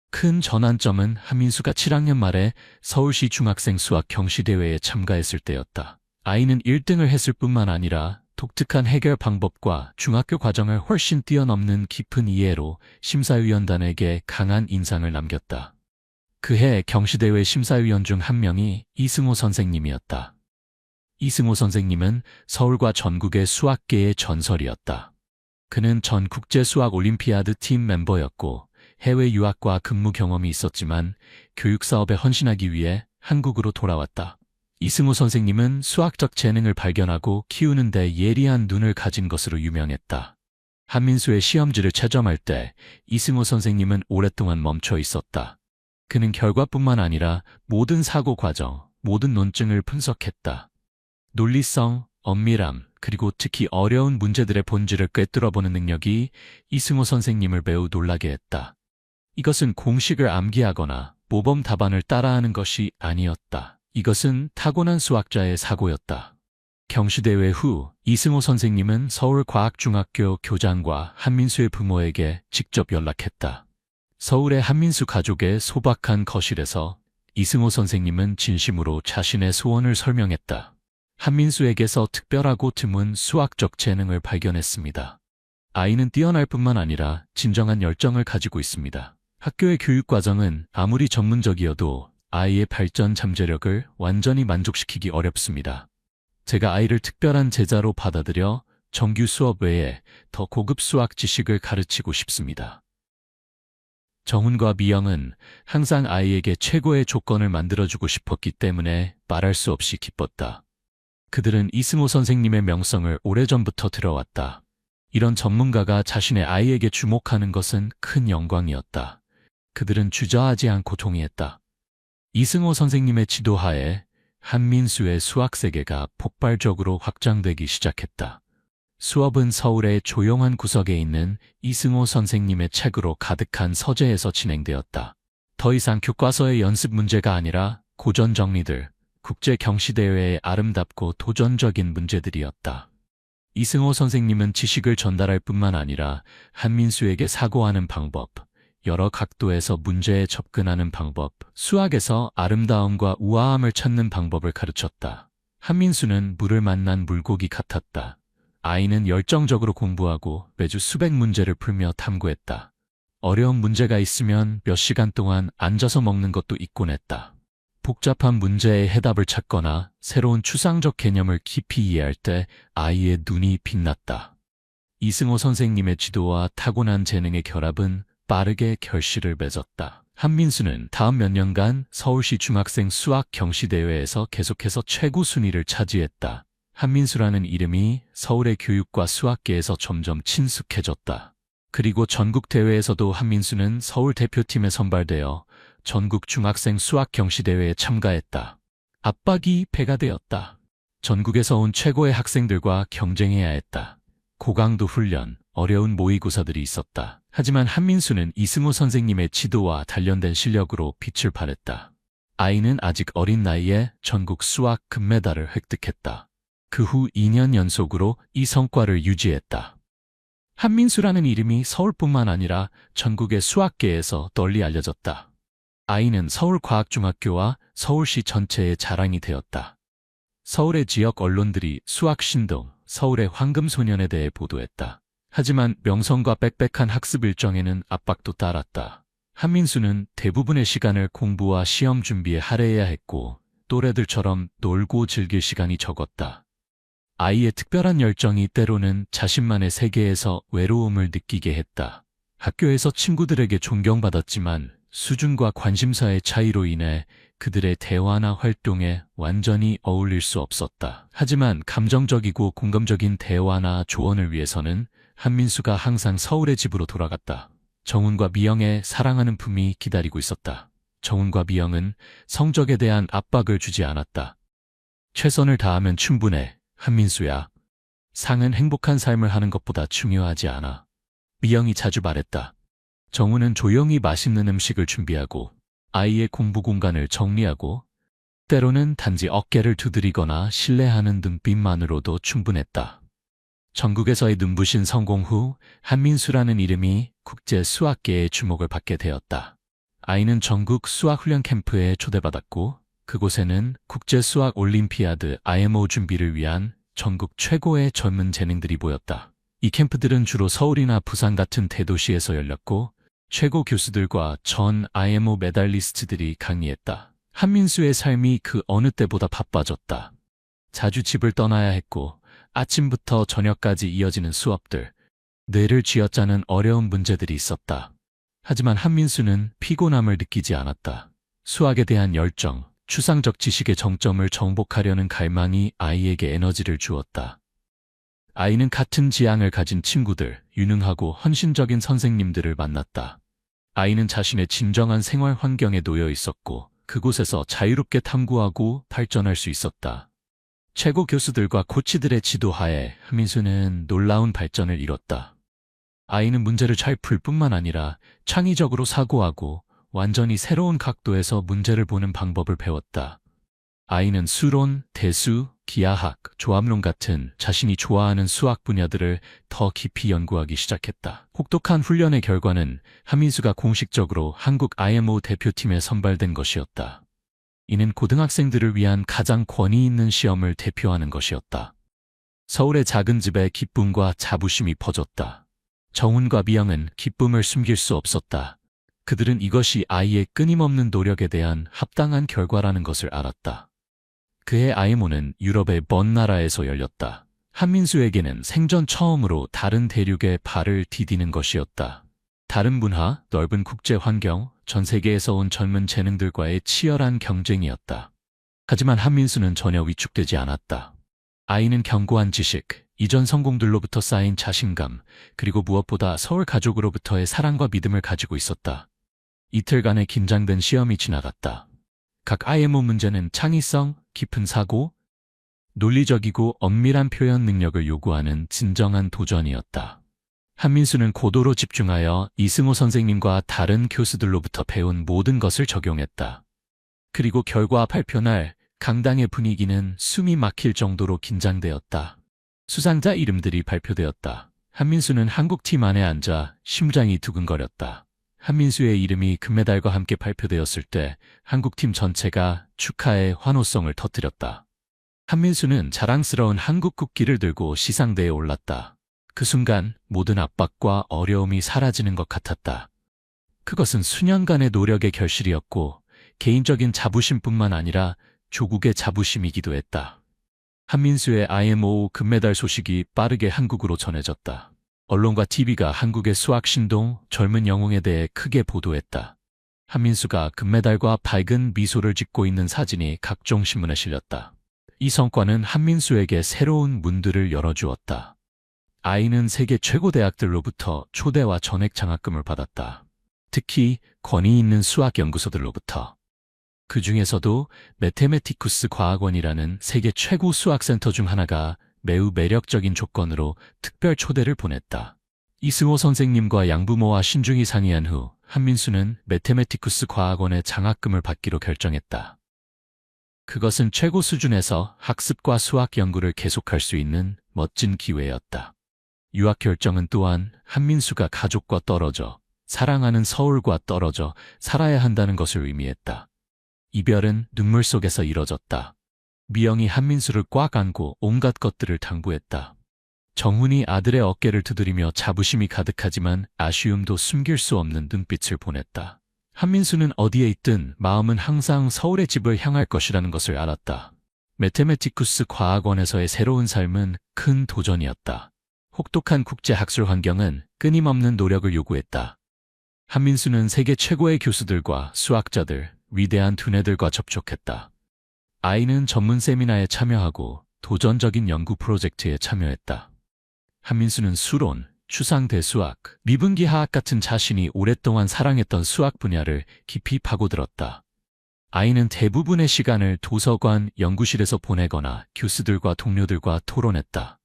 큰 전환점은 한민수가 7학년 말에 서울시 중학생 수학 경시대회에 참가했을 때였다. 아이는 1등을 했을 뿐만 아니라 독특한 해결 방법과 중학교 과정을 훨씬 뛰어넘는 깊은 이해로 심사위원단에게 강한 인상을 남겼다. 그해 경시대회 심사위원 중 한 명이 이승호 선생님이었다. 이승호 선생님은 서울과 전국의 수학계의 전설이었다. 그는 전 국제수학올림피아드 팀 멤버였고 해외 유학과 근무 경험이 있었지만 교육사업에 헌신하기 위해 한국으로 돌아왔다. 이승호 선생님은 수학적 재능을 발견하고 키우는 데 예리한 눈을 가진 것으로 유명했다. 한민수의 시험지를 채점할 때 이승호 선생님은 오랫동안 멈춰 있었다. 그는 결과뿐만 아니라 모든 사고 과정, 모든 논증을 분석했다. 논리성, 엄밀함, 그리고 특히 어려운 문제들의 본질을 꿰뚫어보는 능력이 이승호 선생님을 매우 놀라게 했다. 이것은 공식을 암기하거나 모범 답안을 따라하는 것이 아니었다. 이것은 타고난 수학자의 사고였다. 경시대회 후 이승호 선생님은 서울과학중학교 교장과 한민수의 부모에게 직접 연락했다. 서울의 한민수 가족의 소박한 거실에서 이승호 선생님은 진심으로 자신의 소원을 설명했다. 한민수에게서 특별하고 드문 수학적 재능을 발견했습니다. 아이는 뛰어날 뿐만 아니라 진정한 열정을 가지고 있습니다. 학교의 교육과정은 아무리 전문적이어도 아이의 발전 잠재력을 완전히 만족시키기 어렵습니다. 제가 아이를 특별한 제자로 받아들여 정규 수업 외에 더 고급 수학 지식을 가르치고 싶습니다. 정훈과 미영은 항상 아이에게 최고의 조건을 만들어주고 싶었기 때문에 말할 수 없이 기뻤다. 그들은 이승호 선생님의 명성을 오래전부터 들어왔다. 이런 전문가가 자신의 아이에게 주목하는 것은 큰 영광이었다. 그들은 주저하지 않고 동의했다. 이승호 선생님의 지도하에 한민수의 수학 세계가 폭발적으로 확장되기 시작했다. 수업은 서울의 조용한 구석에 있는 이승호 선생님의 책으로 가득한 서재에서 진행되었다. 더 이상 교과서의 연습 문제가 아니라 고전 정리들, 국제 경시대회의 아름답고 도전적인 문제들이었다. 이승호 선생님은 지식을 전달할 뿐만 아니라 한민수에게 사고하는 방법, 여러 각도에서 문제에 접근하는 방법, 수학에서 아름다움과 우아함을 찾는 방법을 가르쳤다. 한민수는 물을 만난 물고기 같았다. 아이는 열정적으로 공부하고 매주 수백 문제를 풀며 탐구했다. 어려운 문제가 있으면 몇 시간 동안 앉아서 먹는 것도 있곤 했다. 복잡한 문제의 해답을 찾거나 새로운 추상적 개념을 깊이 이해할 때 아이의 눈이 빛났다. 이승호 선생님의 지도와 타고난 재능의 결합은 빠르게 결실을 맺었다. 한민수는 다음 몇 년간 서울시 중학생 수학 경시대회에서 계속해서 최고 순위를 차지했다. 한민수라는 이름이 서울의 교육과 수학계에서 점점 친숙해졌다. 그리고 전국대회에서도 한민수는 서울 대표팀에 선발되어 전국 중학생 수학 경시대회에 참가했다. 압박이 배가 되었다. 전국에서 온 최고의 학생들과 경쟁해야 했다. 고강도 훈련, 어려운 모의고사들이 있었다. 하지만 한민수는 이승호 선생님의 지도와 단련된 실력으로 빛을 발했다. 아이는 아직 어린 나이에 전국 수학 금메달을 획득했다. 그 후 2년 연속으로 이 성과를 유지했다. 한민수라는 이름이 서울뿐만 아니라 전국의 수학계에서 널리 알려졌다. 아이는 서울과학중학교와 서울시 전체의 자랑이 되었다. 서울의 지역 언론들이 수학신동, 서울의 황금소년에 대해 보도했다. 하지만 명성과 빽빽한 학습 일정에는 압박도 따랐다. 한민수는 대부분의 시간을 공부와 시험 준비에 할애해야 했고 또래들처럼 놀고 즐길 시간이 적었다. 아이의 특별한 열정이 때로는 자신만의 세계에서 외로움을 느끼게 했다. 학교에서 친구들에게 존경받았지만 수준과 관심사의 차이로 인해 그들의 대화나 활동에 완전히 어울릴 수 없었다. 하지만 감정적이고 공감적인 대화나 조언을 위해서는 한민수가 항상 서울의 집으로 돌아갔다. 정훈과 미영의 사랑하는 품이 기다리고 있었다. 정훈과 미영은 성적에 대한 압박을 주지 않았다. 최선을 다하면 충분해. 한민수야. 상은 행복한 삶을 하는 것보다 중요하지 않아. 미영이 자주 말했다. 정훈은 조용히 맛있는 음식을 준비하고 아이의 공부 공간을 정리하고 때로는 단지 어깨를 두드리거나 신뢰하는 눈빛만으로도 충분했다. 전국에서의 눈부신 성공 후 한민수라는 이름이 국제 수학계의 주목을 받게 되었다. 아이는 전국 수학훈련 캠프에 초대받았고 그곳에는 국제수학 올림피아드 IMO 준비를 위한 전국 최고의 젊은 재능들이 보였다. 이 캠프들은 주로 서울이나 부산 같은 대도시에서 열렸고 최고 교수들과 전 IMO 메달리스트들이 강의했다. 한민수의 삶이 그 어느 때보다 바빠졌다. 자주 집을 떠나야 했고 아침부터 저녁까지 이어지는 수업들, 뇌를 쥐어짜는 어려운 문제들이 있었다. 하지만 한민수는 피곤함을 느끼지 않았다. 수학에 대한 열정, 추상적 지식의 정점을 정복하려는 갈망이 아이에게 에너지를 주었다. 아이는 같은 지향을 가진 친구들, 유능하고 헌신적인 선생님들을 만났다. 아이는 자신의 진정한 생활 환경에 놓여 있었고 그곳에서 자유롭게 탐구하고 발전할 수 있었다. 최고 교수들과 코치들의 지도하에 한민수는 놀라운 발전을 이뤘다. 아이는 문제를 잘 풀 뿐만 아니라 창의적으로 사고하고 완전히 새로운 각도에서 문제를 보는 방법을 배웠다. 아이는 수론, 대수, 기하학, 조합론 같은 자신이 좋아하는 수학 분야들을 더 깊이 연구하기 시작했다. 혹독한 훈련의 결과는 한민수가 공식적으로 한국 IMO 대표팀에 선발된 것이었다. 이는 고등학생들을 위한 가장 권위 있는 시험을 대표하는 것이었다. 서울의 작은 집에 기쁨과 자부심이 퍼졌다. 정훈과 미영은 기쁨을 숨길 수 없었다. 그들은 이것이 아이의 끊임없는 노력에 대한 합당한 결과라는 것을 알았다. 그의 IMO는 유럽의 먼 나라에서 열렸다. 한민수에게는 생전 처음으로 다른 대륙에 발을 디디는 것이었다. 다른 문화, 넓은 국제 환경, 전 세계에서 온 젊은 재능들과의 치열한 경쟁이었다. 하지만 한민수는 전혀 위축되지 않았다. 아이는 견고한 지식, 이전 성공들로부터 쌓인 자신감, 그리고 무엇보다 서울 가족으로부터의 사랑과 믿음을 가지고 있었다. 이틀간의 긴장된 시험이 지나갔다. 각 IMO 문제는 창의성, 깊은 사고, 논리적이고 엄밀한 표현 능력을 요구하는 진정한 도전이었다. 한민수는 고도로 집중하여 이승호 선생님과 다른 교수들로부터 배운 모든 것을 적용했다. 그리고 결과 발표날 강당의 분위기는 숨이 막힐 정도로 긴장되었다. 수상자 이름들이 발표되었다. 한민수는 한국팀 안에 앉아 심장이 두근거렸다. 한민수의 이름이 금메달과 함께 발표되었을 때 한국팀 전체가 축하의 환호성을 터뜨렸다. 한민수는 자랑스러운 한국 국기를 들고 시상대에 올랐다. 그 순간 모든 압박과 어려움이 사라지는 것 같았다. 그것은 수년간의 노력의 결실이었고 개인적인 자부심뿐만 아니라 조국의 자부심이기도 했다. 한민수의 IMO 금메달 소식이 빠르게 한국으로 전해졌다. 언론과 TV가 한국의 수학 신동, 젊은 영웅에 대해 크게 보도했다. 한민수가 금메달과 밝은 미소를 짓고 있는 사진이 각종 신문에 실렸다. 이 성과는 한민수에게 새로운 문들을 열어주었다. 아이는 세계 최고 대학들로부터 초대와 전액 장학금을 받았다. 특히 권위 있는 수학 연구소들로부터. 그 중에서도 매테메티쿠스 과학원이라는 세계 최고 수학센터 중 하나가 매우 매력적인 조건으로 특별 초대를 보냈다. 이승호 선생님과 양부모와 신중히 상의한 후 한민수는 매테메티쿠스 과학원의 장학금을 받기로 결정했다. 그것은 최고 수준에서 학습과 수학 연구를 계속할 수 있는 멋진 기회였다. 유학 결정은 또한 한민수가 가족과 떨어져 사랑하는 서울과 떨어져 살아야 한다는 것을 의미했다. 이별은 눈물 속에서 이뤄졌다. 미영이 한민수를 꽉 안고 온갖 것들을 당부했다. 정훈이 아들의 어깨를 두드리며 자부심이 가득하지만 아쉬움도 숨길 수 없는 눈빛을 보냈다. 한민수는 어디에 있든 마음은 항상 서울의 집을 향할 것이라는 것을 알았다. 매테메티쿠스 과학원에서의 새로운 삶은 큰 도전이었다. 혹독한 국제 학술 환경은 끊임없는 노력을 요구했다. 한민수는 세계 최고의 교수들과 수학자들, 위대한 두뇌들과 접촉했다. 아이는 전문 세미나에 참여하고 도전적인 연구 프로젝트에 참여했다. 한민수는 수론, 추상대수학, 미분기하학 같은 자신이 오랫동안 사랑했던 수학 분야를 깊이 파고들었다. 아이는 대부분의 시간을 도서관, 연구실에서 보내거나 교수들과 동료들과 토론했다.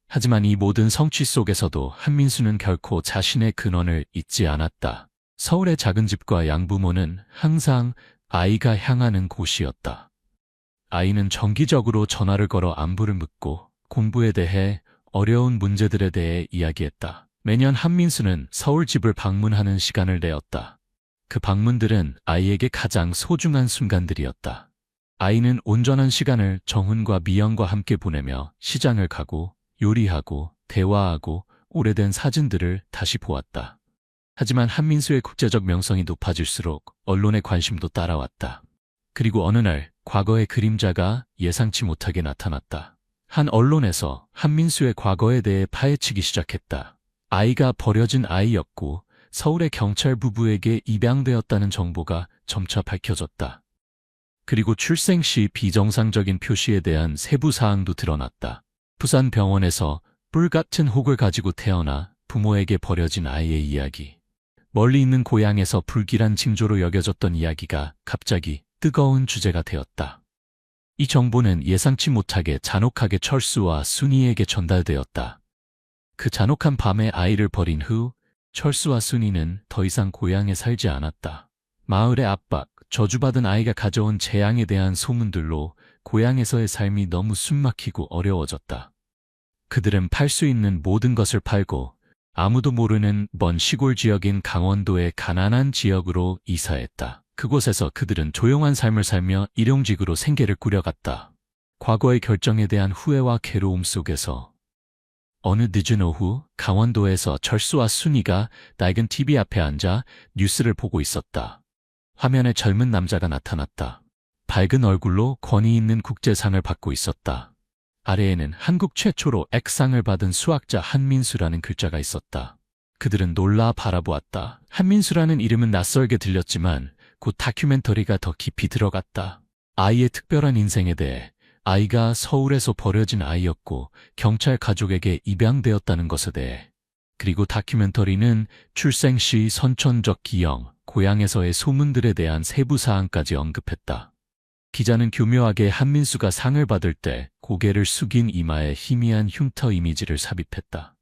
하지만 이 모든 성취 속에서도 한민수는 결코 자신의 근원을 잊지 않았다. 서울의 작은 집과 양부모는 항상 아이가 향하는 곳이었다. 아이는 정기적으로 전화를 걸어 안부를 묻고 공부에 대해 어려운 문제들에 대해 이야기했다. 매년 한민수는 서울 집을 방문하는 시간을 내었다. 그 방문들은 아이에게 가장 소중한 순간들이었다. 아이는 온전한 시간을 정훈과 미영과 함께 보내며 시장을 가고 요리하고 대화하고 오래된 사진들을 다시 보았다. 하지만 한민수의 국제적 명성이 높아질수록 언론의 관심도 따라왔다. 그리고 어느 날 과거의 그림자가 예상치 못하게 나타났다. 한 언론에서 한민수의 과거에 대해 파헤치기 시작했다. 아이가 버려진 아이였고 서울의 경찰 부부에게 입양되었다는 정보가 점차 밝혀졌다. 그리고 출생 시 비정상적인 표시에 대한 세부 사항도 드러났다. 부산 병원에서 뿔 같은 혹을 가지고 태어나 부모에게 버려진 아이의 이야기. 멀리 있는 고향에서 불길한 징조로 여겨졌던 이야기가 갑자기 뜨거운 주제가 되었다. 이 정보는 예상치 못하게 잔혹하게 철수와 순이에게 전달되었다. 그 잔혹한 밤에 아이를 버린 후 철수와 순이는 더 이상 고향에 살지 않았다. 마을의 압박, 저주받은 아이가 가져온 재앙에 대한 소문들로 고향에서의 삶이 너무 숨막히고 어려워졌다. 그들은 팔 수 있는 모든 것을 팔고 아무도 모르는 먼 시골 지역인 강원도의 가난한 지역으로 이사했다. 그곳에서 그들은 조용한 삶을 살며 일용직으로 생계를 꾸려갔다. 과거의 결정에 대한 후회와 괴로움 속에서 어느 늦은 오후 강원도에서 철수와 순이가 낡은 TV 앞에 앉아 뉴스를 보고 있었다. 화면에 젊은 남자가 나타났다. 밝은 얼굴로 권위 있는 국제상을 받고 있었다. 아래에는 한국 최초로 액상을 받은 수학자 한민수라는 글자가 있었다. 그들은 놀라 바라보았다. 한민수라는 이름은 낯설게 들렸지만 곧 다큐멘터리가 더 깊이 들어갔다. 아이의 특별한 인생에 대해, 아이가 서울에서 버려진 아이였고 경찰 가족에게 입양되었다는 것에 대해, 그리고 다큐멘터리는 출생 시 선천적 기형, 고향에서의 소문들에 대한 세부 사항까지 언급했다. 기자는 교묘하게 한민수가 상을 받을 때 고개를 숙인 이마에 희미한 흉터 이미지를 삽입했다.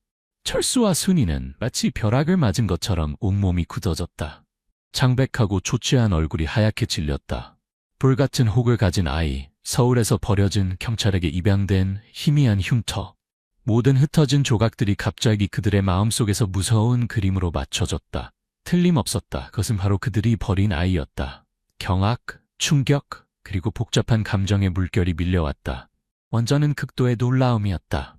철수와 순이는 마치 벼락을 맞은 것처럼 온몸이 굳어졌다. 창백하고 초췌한 얼굴이 하얗게 질렸다. 불같은 혹을 가진 아이, 서울에서 버려진 경찰에게 입양된 희미한 흉터. 모든 흩어진 조각들이 갑자기 그들의 마음속에서 무서운 그림으로 맞춰졌다. 틀림없었다. 그것은 바로 그들이 버린 아이였다. 경악, 충격, 그리고 복잡한 감정의 물결이 밀려왔다. 완전한 극도의 놀라움이었다.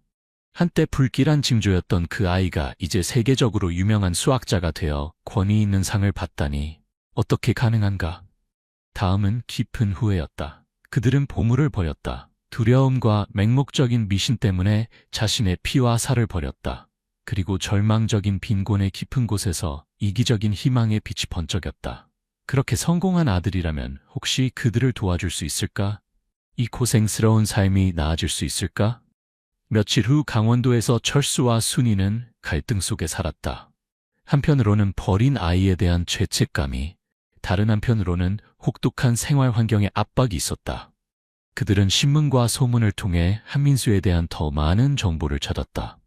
한때 불길한 징조였던 그 아이가 이제 세계적으로 유명한 수학자가 되어 권위 있는 상을 받다니 어떻게 가능한가? 다음은 깊은 후회였다. 그들은 보물을 버렸다. 두려움과 맹목적인 미신 때문에 자신의 피와 살을 버렸다. 그리고 절망적인 빈곤의 깊은 곳에서 이기적인 희망의 빛이 번쩍였다. 그렇게 성공한 아들이라면 혹시 그들을 도와줄 수 있을까? 이 고생스러운 삶이 나아질 수 있을까? 며칠 후 강원도에서 철수와 순이는 갈등 속에 살았다. 한편으로는 버린 아이에 대한 죄책감이, 다른 한편으로는 혹독한 생활 환경의 압박이 있었다. 그들은 신문과 소문을 통해 한민수에 대한 더 많은 정보를 찾았다.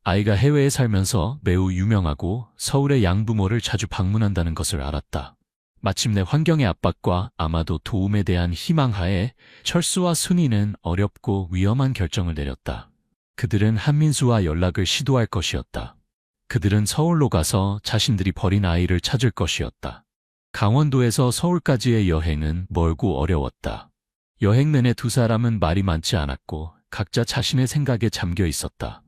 아이가 해외에 살면서 매우 유명하고 서울의 양부모를 자주 방문한다는 것을 알았다. 마침내 환경의 압박과 아마도 도움에 대한 희망하에 철수와 순이는 어렵고 위험한 결정을 내렸다. 그들은 한민수와 연락을 시도할 것이었다. 그들은 서울로 가서 자신들이 버린 아이를 찾을 것이었다. 강원도에서 서울까지의 여행은 멀고 어려웠다. 여행 내내 두 사람은 말이 많지 않았고 각자 자신의 생각에 잠겨 있었다.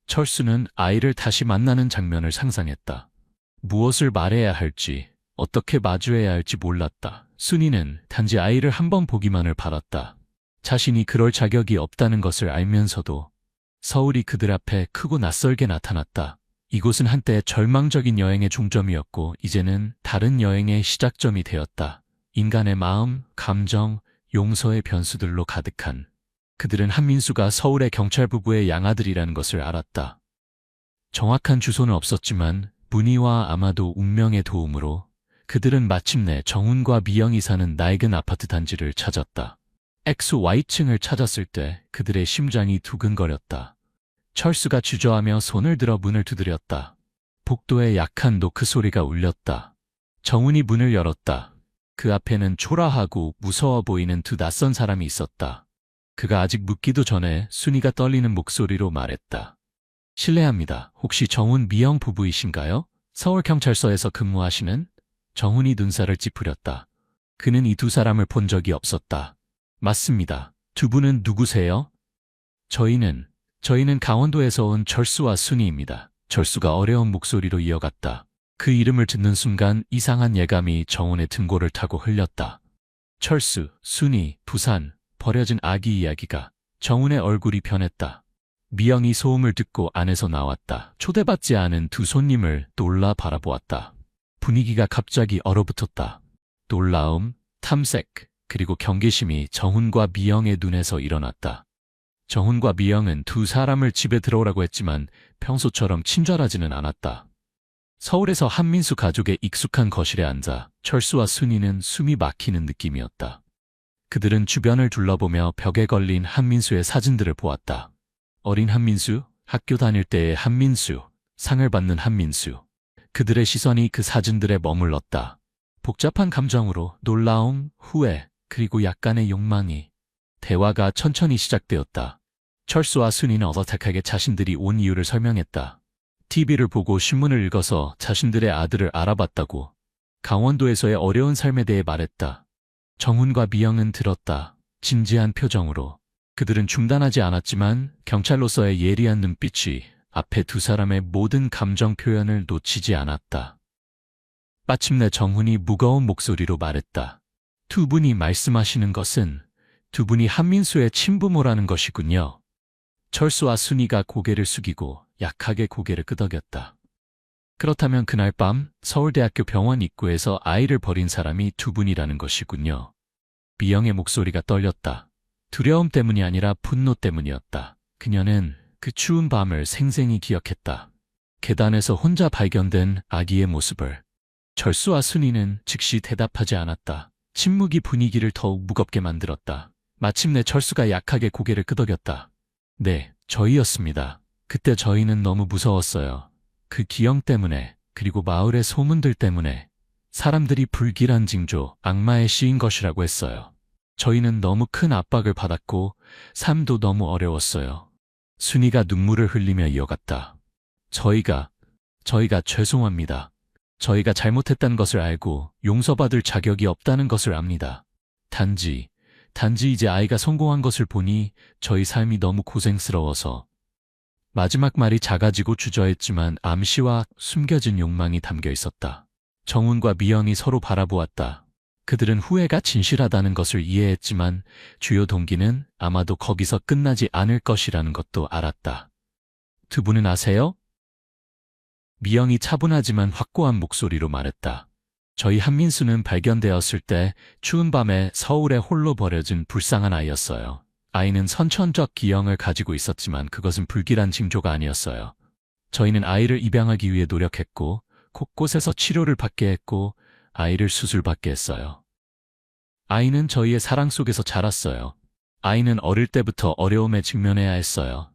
철수는 아이를 다시 만나는 장면을 상상했다. 무엇을 말해야 할지, 어떻게 마주해야 할지 몰랐다. 순이는 단지 아이를 한번 보기만을 바랐다. 자신이 그럴 자격이 없다는 것을 알면서도 서울이 그들 앞에 크고 낯설게 나타났다. 이곳은 한때 절망적인 여행의 종점이었고 이제는 다른 여행의 시작점이 되었다. 인간의 마음, 감정, 용서의 변수들로 가득한. 그들은 한민수가 서울의 경찰 부부의 양아들이라는 것을 알았다. 정확한 주소는 없었지만 문희와 아마도 운명의 도움으로 그들은 마침내 정훈과 미영이 사는 낡은 아파트 단지를 찾았다. XY층을 찾았을 때 그들의 심장이 두근거렸다. 철수가 주저하며 손을 들어 문을 두드렸다. 복도에 약한 노크 소리가 울렸다. 정훈이 문을 열었다. 그 앞에는 초라하고 무서워 보이는 두 낯선 사람이 있었다. 그가 아직 묻기도 전에 순이가 떨리는 목소리로 말했다. 실례합니다. 혹시 정훈 미영 부부이신가요? 서울경찰서에서 근무하시는? 정훈이 눈살을 찌푸렸다. 그는 이 두 사람을 본 적이 없었다. 맞습니다. 두 분은 누구세요? 저희는 강원도에서 온 철수와 순이입니다. 철수가 어려운 목소리로 이어갔다. 그 이름을 듣는 순간 이상한 예감이 정훈의 등골을 타고 흘렸다. 철수, 순이, 부산, 버려진 아기 이야기가. 정훈의 얼굴이 변했다. 미영이 소음을 듣고 안에서 나왔다. 초대받지 않은 두 손님을 놀라 바라보았다. 분위기가 갑자기 얼어붙었다. 놀라움, 탐색, 그리고 경계심이 정훈과 미영의 눈에서 일어났다. 정훈과 미영은 두 사람을 집에 들어오라고 했지만 평소처럼 친절하지는 않았다. 서울에서 한민수 가족의 익숙한 거실에 앉아 철수와 순이는 숨이 막히는 느낌이었다. 그들은 주변을 둘러보며 벽에 걸린 한민수의 사진들을 보았다. 어린 한민수, 학교 다닐 때의 한민수, 상을 받는 한민수. 그들의 시선이 그 사진들에 머물렀다. 복잡한 감정으로 놀라움, 후회, 그리고 약간의 욕망이. 대화가 천천히 시작되었다. 철수와 순이는 어색하게 자신들이 온 이유를 설명했다. TV를 보고 신문을 읽어서 자신들의 아들을 알아봤다고. 강원도에서의 어려운 삶에 대해 말했다. 정훈과 미영은 들었다. 진지한 표정으로. 그들은 중단하지 않았지만 경찰로서의 예리한 눈빛이 앞에 두 사람의 모든 감정 표현을 놓치지 않았다. 마침내 정훈이 무거운 목소리로 말했다. 두 분이 말씀하시는 것은 두 분이 한민수의 친부모라는 것이군요. 철수와 순이가 고개를 숙이고 약하게 고개를 끄덕였다. 그렇다면 그날 밤 서울대학교 병원 입구에서 아이를 버린 사람이 두 분이라는 것이군요. 미영의 목소리가 떨렸다. 두려움 때문이 아니라 분노 때문이었다. 그녀는 그 추운 밤을 생생히 기억했다. 계단에서 혼자 발견된 아기의 모습을. 철수와 순이는 즉시 대답하지 않았다. 침묵이 분위기를 더욱 무겁게 만들었다. 마침내 철수가 약하게 고개를 끄덕였다. 네, 저희였습니다. 그때 저희는 너무 무서웠어요. 그 기억 때문에, 그리고 마을의 소문들 때문에 사람들이 불길한 징조, 악마에 씌인 것이라고 했어요. 저희는 너무 큰 압박을 받았고 삶도 너무 어려웠어요. 순이가 눈물을 흘리며 이어갔다. 저희가 죄송합니다. 저희가 잘못했다는 것을 알고 용서받을 자격이 없다는 것을 압니다. 단지 이제 아이가 성공한 것을 보니 저희 삶이 너무 고생스러워서. 마지막 말이 작아지고 주저했지만 암시와 숨겨진 욕망이 담겨 있었다. 정훈과 미영이 서로 바라보았다. 그들은 후회가 진실하다는 것을 이해했지만 주요 동기는 아마도 거기서 끝나지 않을 것이라는 것도 알았다. 두 분은 아세요? 미영이 차분하지만 확고한 목소리로 말했다. 저희 한민수는 발견되었을 때 추운 밤에 서울에 홀로 버려진 불쌍한 아이였어요. 아이는 선천적 기형을 가지고 있었지만 그것은 불길한 징조가 아니었어요. 저희는 아이를 입양하기 위해 노력했고 곳곳에서 치료를 받게 했고 아이를 수술받게 했어요. 아이는 저희의 사랑 속에서 자랐어요. 아이는 어릴 때부터 어려움에 직면해야 했어요.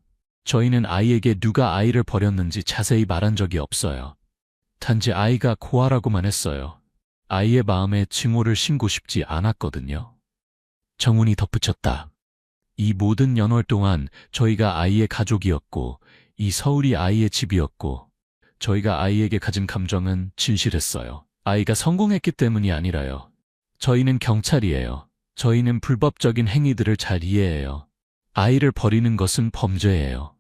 저희는 아이에게 누가 아이를 버렸는지 자세히 말한 적이 없어요. 단지 아이가 고아라고만 했어요. 아이의 마음에 증오를 심고 싶지 않았거든요. 정훈이 덧붙였다. 이 모든 연월 동안 저희가 아이의 가족이었고 이 서울이 아이의 집이었고 저희가 아이에게 가진 감정은 진실했어요. 아이가 성공했기 때문이 아니라요. 저희는 경찰이에요. 저희는 불법적인 행위들을 잘 이해해요. 아이를 버리는 것은 범죄예요.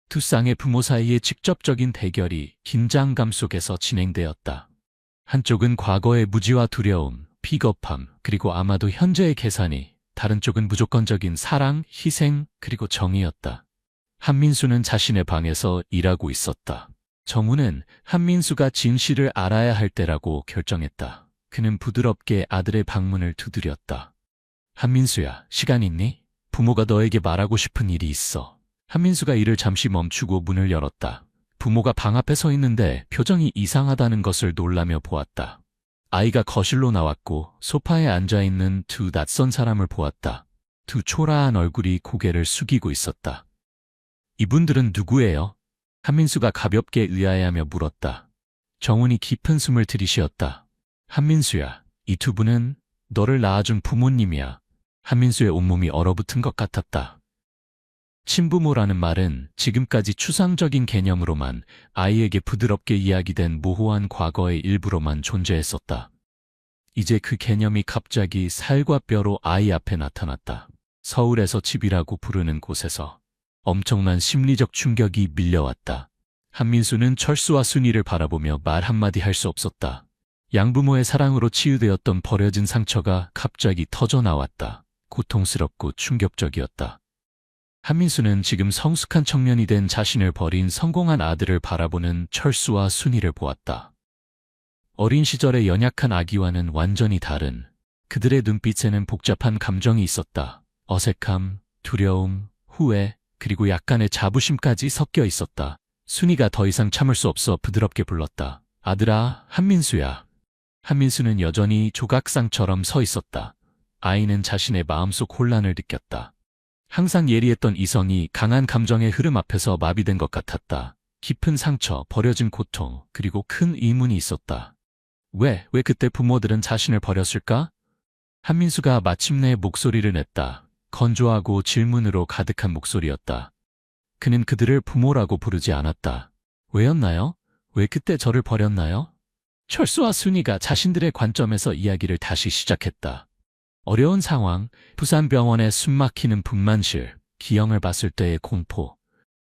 두 쌍의 부모 사이의 직접적인 대결이 긴장감 속에서 진행되었다. 한쪽은 과거의 무지와 두려움, 비겁함, 그리고 아마도 현재의 계산이, 다른 쪽은 무조건적인 사랑, 희생, 그리고 정의였다. 한민수는 자신의 방에서 일하고 있었다. 정우는 한민수가 진실을 알아야 할 때라고 결정했다. 그는 부드럽게 아들의 방문을 두드렸다. 한민수야, 시간 있니? 부모가 너에게 말하고 싶은 일이 있어. 한민수가 일을 잠시 멈추고 문을 열었다. 부모가 방 앞에 서 있는데 표정이 이상하다는 것을 놀라며 보았다. 아이가 거실로 나왔고 소파에 앉아있는 두 낯선 사람을 보았다. 두 초라한 얼굴이 고개를 숙이고 있었다. 이분들은 누구예요? 한민수가 가볍게 의아해하며 물었다. 정훈이 깊은 숨을 들이쉬었다. 한민수야, 이 두 분은 너를 낳아준 부모님이야. 한민수의 온몸이 얼어붙은 것 같았다. 친부모라는 말은 지금까지 추상적인 개념으로만 아이에게 부드럽게 이야기된 모호한 과거의 일부로만 존재했었다. 이제 그 개념이 갑자기 살과 뼈로 아이 앞에 나타났다. 서울에서 집이라고 부르는 곳에서 엄청난 심리적 충격이 밀려왔다. 한민수는 철수와 순이를 바라보며 말 한마디 할 수 없었다. 양부모의 사랑으로 치유되었던 버려진 상처가 갑자기 터져 나왔다. 고통스럽고 충격적이었다. 한민수는 지금 성숙한 청년이 된 자신을 버린 성공한 아들을 바라보는 철수와 순이를 보았다. 어린 시절의 연약한 아기와는 완전히 다른 그들의 눈빛에는 복잡한 감정이 있었다. 어색함, 두려움, 후회, 그리고 약간의 자부심까지 섞여 있었다. 순이가 더 이상 참을 수 없어 부드럽게 불렀다. 아들아, 한민수야. 한민수는 여전히 조각상처럼 서 있었다. 아이는 자신의 마음속 혼란을 느꼈다. 항상 예리했던 이성이 강한 감정의 흐름 앞에서 마비된 것 같았다. 깊은 상처, 버려진 고통, 그리고 큰 의문이 있었다. 왜 그때 부모들은 자신을 버렸을까? 한민수가 마침내 목소리를 냈다. 건조하고 질문으로 가득한 목소리였다. 그는 그들을 부모라고 부르지 않았다. 왜였나요? 왜 그때 저를 버렸나요? 철수와 순이가 자신들의 관점에서 이야기를 다시 시작했다. 어려운 상황, 부산병원의 숨막히는 분만실, 기형을 봤을 때의 공포,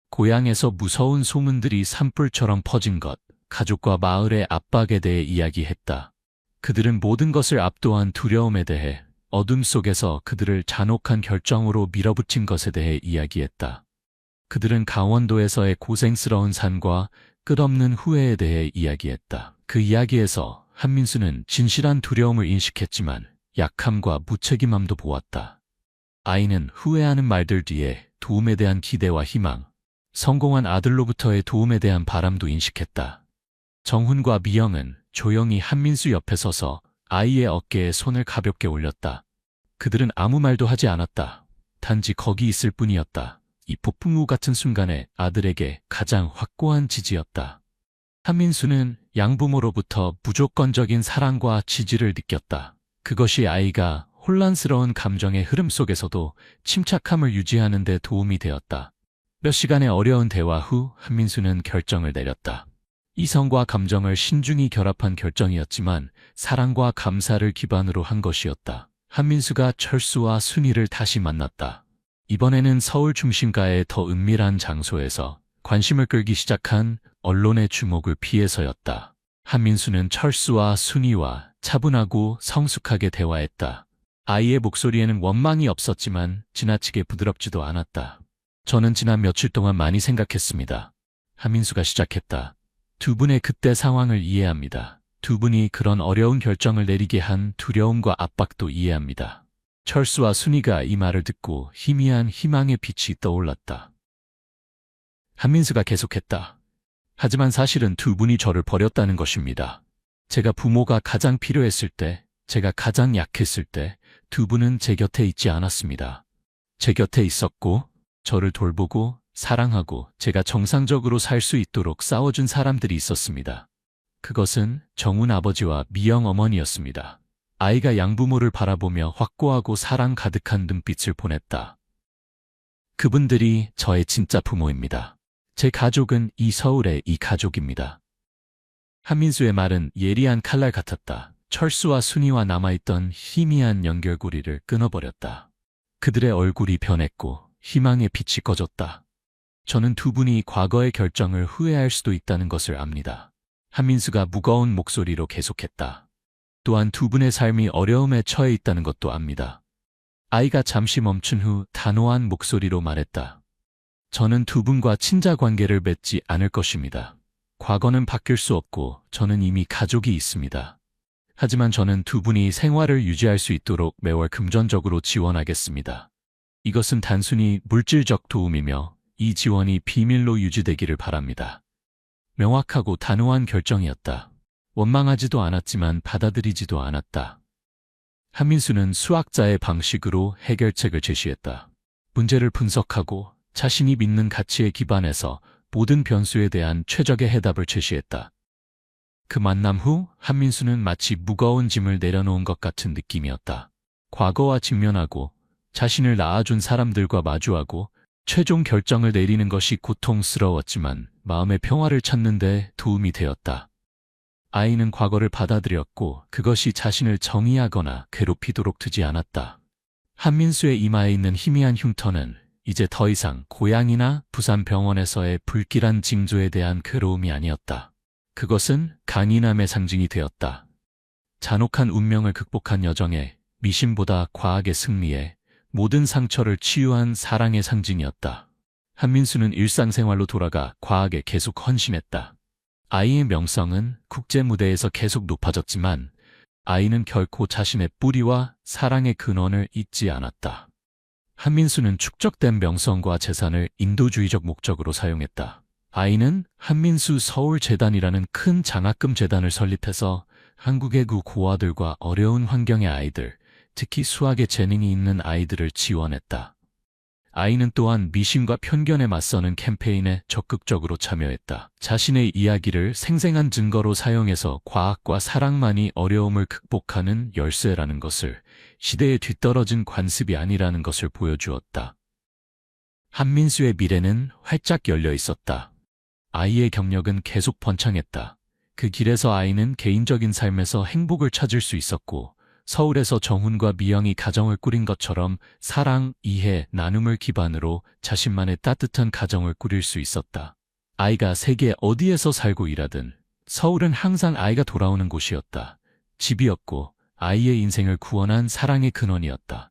고향에서 무서운 소문들이 산불처럼 퍼진 것, 가족과 마을의 압박에 대해 이야기했다. 그들은 모든 것을 압도한 두려움에 대해, 어둠 속에서 그들을 잔혹한 결정으로 밀어붙인 것에 대해 이야기했다. 그들은 강원도에서의 고생스러운 삶과 끝없는 후회에 대해 이야기했다. 그 이야기에서 한민수는 진실한 두려움을 인식했지만 약함과 무책임함도 보았다. 아이는 후회하는 말들 뒤에 도움에 대한 기대와 희망, 성공한 아들로부터의 도움에 대한 바람도 인식했다. 정훈과 미영은 조용히 한민수 옆에 서서 아이의 어깨에 손을 가볍게 올렸다. 그들은 아무 말도 하지 않았다. 단지 거기 있을 뿐이었다. 이 폭풍우 같은 순간에 아들에게 가장 확고한 지지였다. 한민수는 양부모로부터 무조건적인 사랑과 지지를 느꼈다. 그것이 아이가 혼란스러운 감정의 흐름 속에서도 침착함을 유지하는 데 도움이 되었다. 몇 시간의 어려운 대화 후 한민수는 결정을 내렸다. 이성과 감정을 신중히 결합한 결정이었지만 사랑과 감사를 기반으로 한 것이었다. 한민수가 철수와 순이를 다시 만났다. 이번에는 서울 중심가의 더 은밀한 장소에서 관심을 끌기 시작한 언론의 주목을 피해서였다. 한민수는 철수와 순이와 차분하고 성숙하게 대화했다. 아이의 목소리에는 원망이 없었지만 지나치게 부드럽지도 않았다. 저는 지난 며칠 동안 많이 생각했습니다. 한민수가 시작했다. 두 분의 그때 상황을 이해합니다. 두 분이 그런 어려운 결정을 내리게 한 두려움과 압박도 이해합니다. 철수와 순이가 이 말을 듣고 희미한 희망의 빛이 떠올랐다. 한민수가 계속했다. 하지만 사실은 두 분이 저를 버렸다는 것입니다. 제가 부모가 가장 필요했을 때, 제가 가장 약했을 때 두 분은 제 곁에 있지 않았습니다. 제 곁에 있었고, 저를 돌보고 사랑하고 제가 정상적으로 살 수 있도록 싸워준 사람들이 있었습니다. 그것은 정훈 아버지와 미영 어머니였습니다. 아이가 양부모를 바라보며 확고하고 사랑 가득한 눈빛을 보냈다. 그분들이 저의 진짜 부모입니다. 제 가족은 이 서울의 이 가족입니다. 한민수의 말은 예리한 칼날 같았다. 철수와 순이와 남아있던 희미한 연결고리를 끊어버렸다. 그들의 얼굴이 변했고 희망의 빛이 꺼졌다. 저는 두 분이 과거의 결정을 후회할 수도 있다는 것을 압니다. 한민수가 무거운 목소리로 계속했다. 또한 두 분의 삶이 어려움에 처해 있다는 것도 압니다. 아이가 잠시 멈춘 후 단호한 목소리로 말했다. 저는 두 분과 친자 관계를 맺지 않을 것입니다. 과거는 바뀔 수 없고 저는 이미 가족이 있습니다. 하지만 저는 두 분이 생활을 유지할 수 있도록 매월 금전적으로 지원하겠습니다. 이것은 단순히 물질적 도움이며 이 지원이 비밀로 유지되기를 바랍니다. 명확하고 단호한 결정이었다. 원망하지도 않았지만 받아들이지도 않았다. 한민수는 수학자의 방식으로 해결책을 제시했다. 문제를 분석하고 자신이 믿는 가치에 기반해서 모든 변수에 대한 최적의 해답을 제시했다. 그 만남 후 한민수는 마치 무거운 짐을 내려놓은 것 같은 느낌이었다. 과거와 직면하고 자신을 낳아준 사람들과 마주하고 최종 결정을 내리는 것이 고통스러웠지만 마음의 평화를 찾는 데 도움이 되었다. 아이는 과거를 받아들였고 그것이 자신을 정의하거나 괴롭히도록 두지 않았다. 한민수의 이마에 있는 희미한 흉터는 이제 더 이상 고향이나 부산 병원에서의 불길한 징조에 대한 괴로움이 아니었다. 그것은 강인함의 상징이 되었다. 잔혹한 운명을 극복한 여정에 미신보다 과학의 승리에 모든 상처를 치유한 사랑의 상징이었다. 한민수는 일상생활로 돌아가 과학에 계속 헌신했다. 아이의 명성은 국제무대에서 계속 높아졌지만 아이는 결코 자신의 뿌리와 사랑의 근원을 잊지 않았다. 한민수는 축적된 명성과 재산을 인도주의적 목적으로 사용했다. 아이는 한민수 서울재단이라는 큰 장학금 재단을 설립해서 한국의 그 고아들과 어려운 환경의 아이들, 특히 수학에 재능이 있는 아이들을 지원했다. 아이는 또한 미신과 편견에 맞서는 캠페인에 적극적으로 참여했다. 자신의 이야기를 생생한 증거로 사용해서 과학과 사랑만이 어려움을 극복하는 열쇠라는 것을, 시대에 뒤떨어진 관습이 아니라는 것을 보여주었다. 한민수의 미래는 활짝 열려 있었다. 아이의 경력은 계속 번창했다. 그 길에서 아이는 개인적인 삶에서 행복을 찾을 수 있었고 서울에서 정훈과 미영이 가정을 꾸린 것처럼 사랑, 이해, 나눔을 기반으로 자신만의 따뜻한 가정을 꾸릴 수 있었다. 아이가 세계 어디에서 살고 일하든 서울은 항상 아이가 돌아오는 곳이었다. 집이었고 아이의 인생을 구원한 사랑의 근원이었다.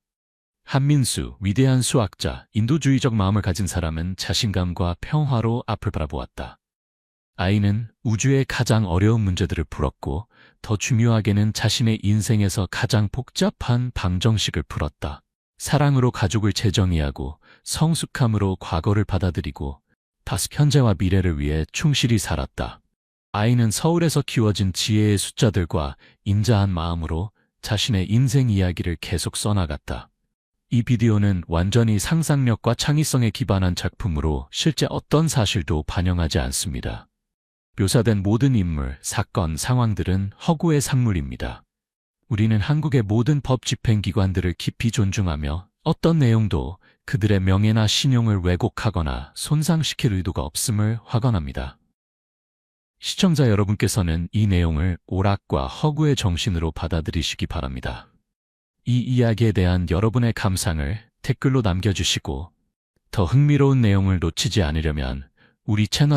한민수, 위대한 수학자, 인도주의적 마음을 가진 사람은 자신감과 평화로 앞을 바라보았다. 아이는 우주의 가장 어려운 문제들을 풀었고 더 중요하게는 자신의 인생에서 가장 복잡한 방정식을 풀었다. 사랑으로 가족을 재정의하고 성숙함으로 과거를 받아들이고 현재와 미래를 위해 충실히 살았다. 아이는 서울에서 키워진 지혜의 숫자들과 인자한 마음으로 자신의 인생 이야기를 계속 써나갔다. 이 비디오는 완전히 상상력과 창의성에 기반한 작품으로 실제 어떤 사실도 반영하지 않습니다. 묘사된 모든 인물, 사건, 상황들은 허구의 산물입니다. 우리는 한국의 모든 법 집행기관들을 깊이 존중하며 어떤 내용도 그들의 명예나 신용을 왜곡하거나 손상시킬 의도가 없음을 확언합니다. 시청자 여러분께서는 이 내용을 오락과 허구의 정신으로 받아들이시기 바랍니다. 이 이야기에 대한 여러분의 감상을 댓글로 남겨주시고 더 흥미로운 내용을 놓치지 않으려면 우리 채널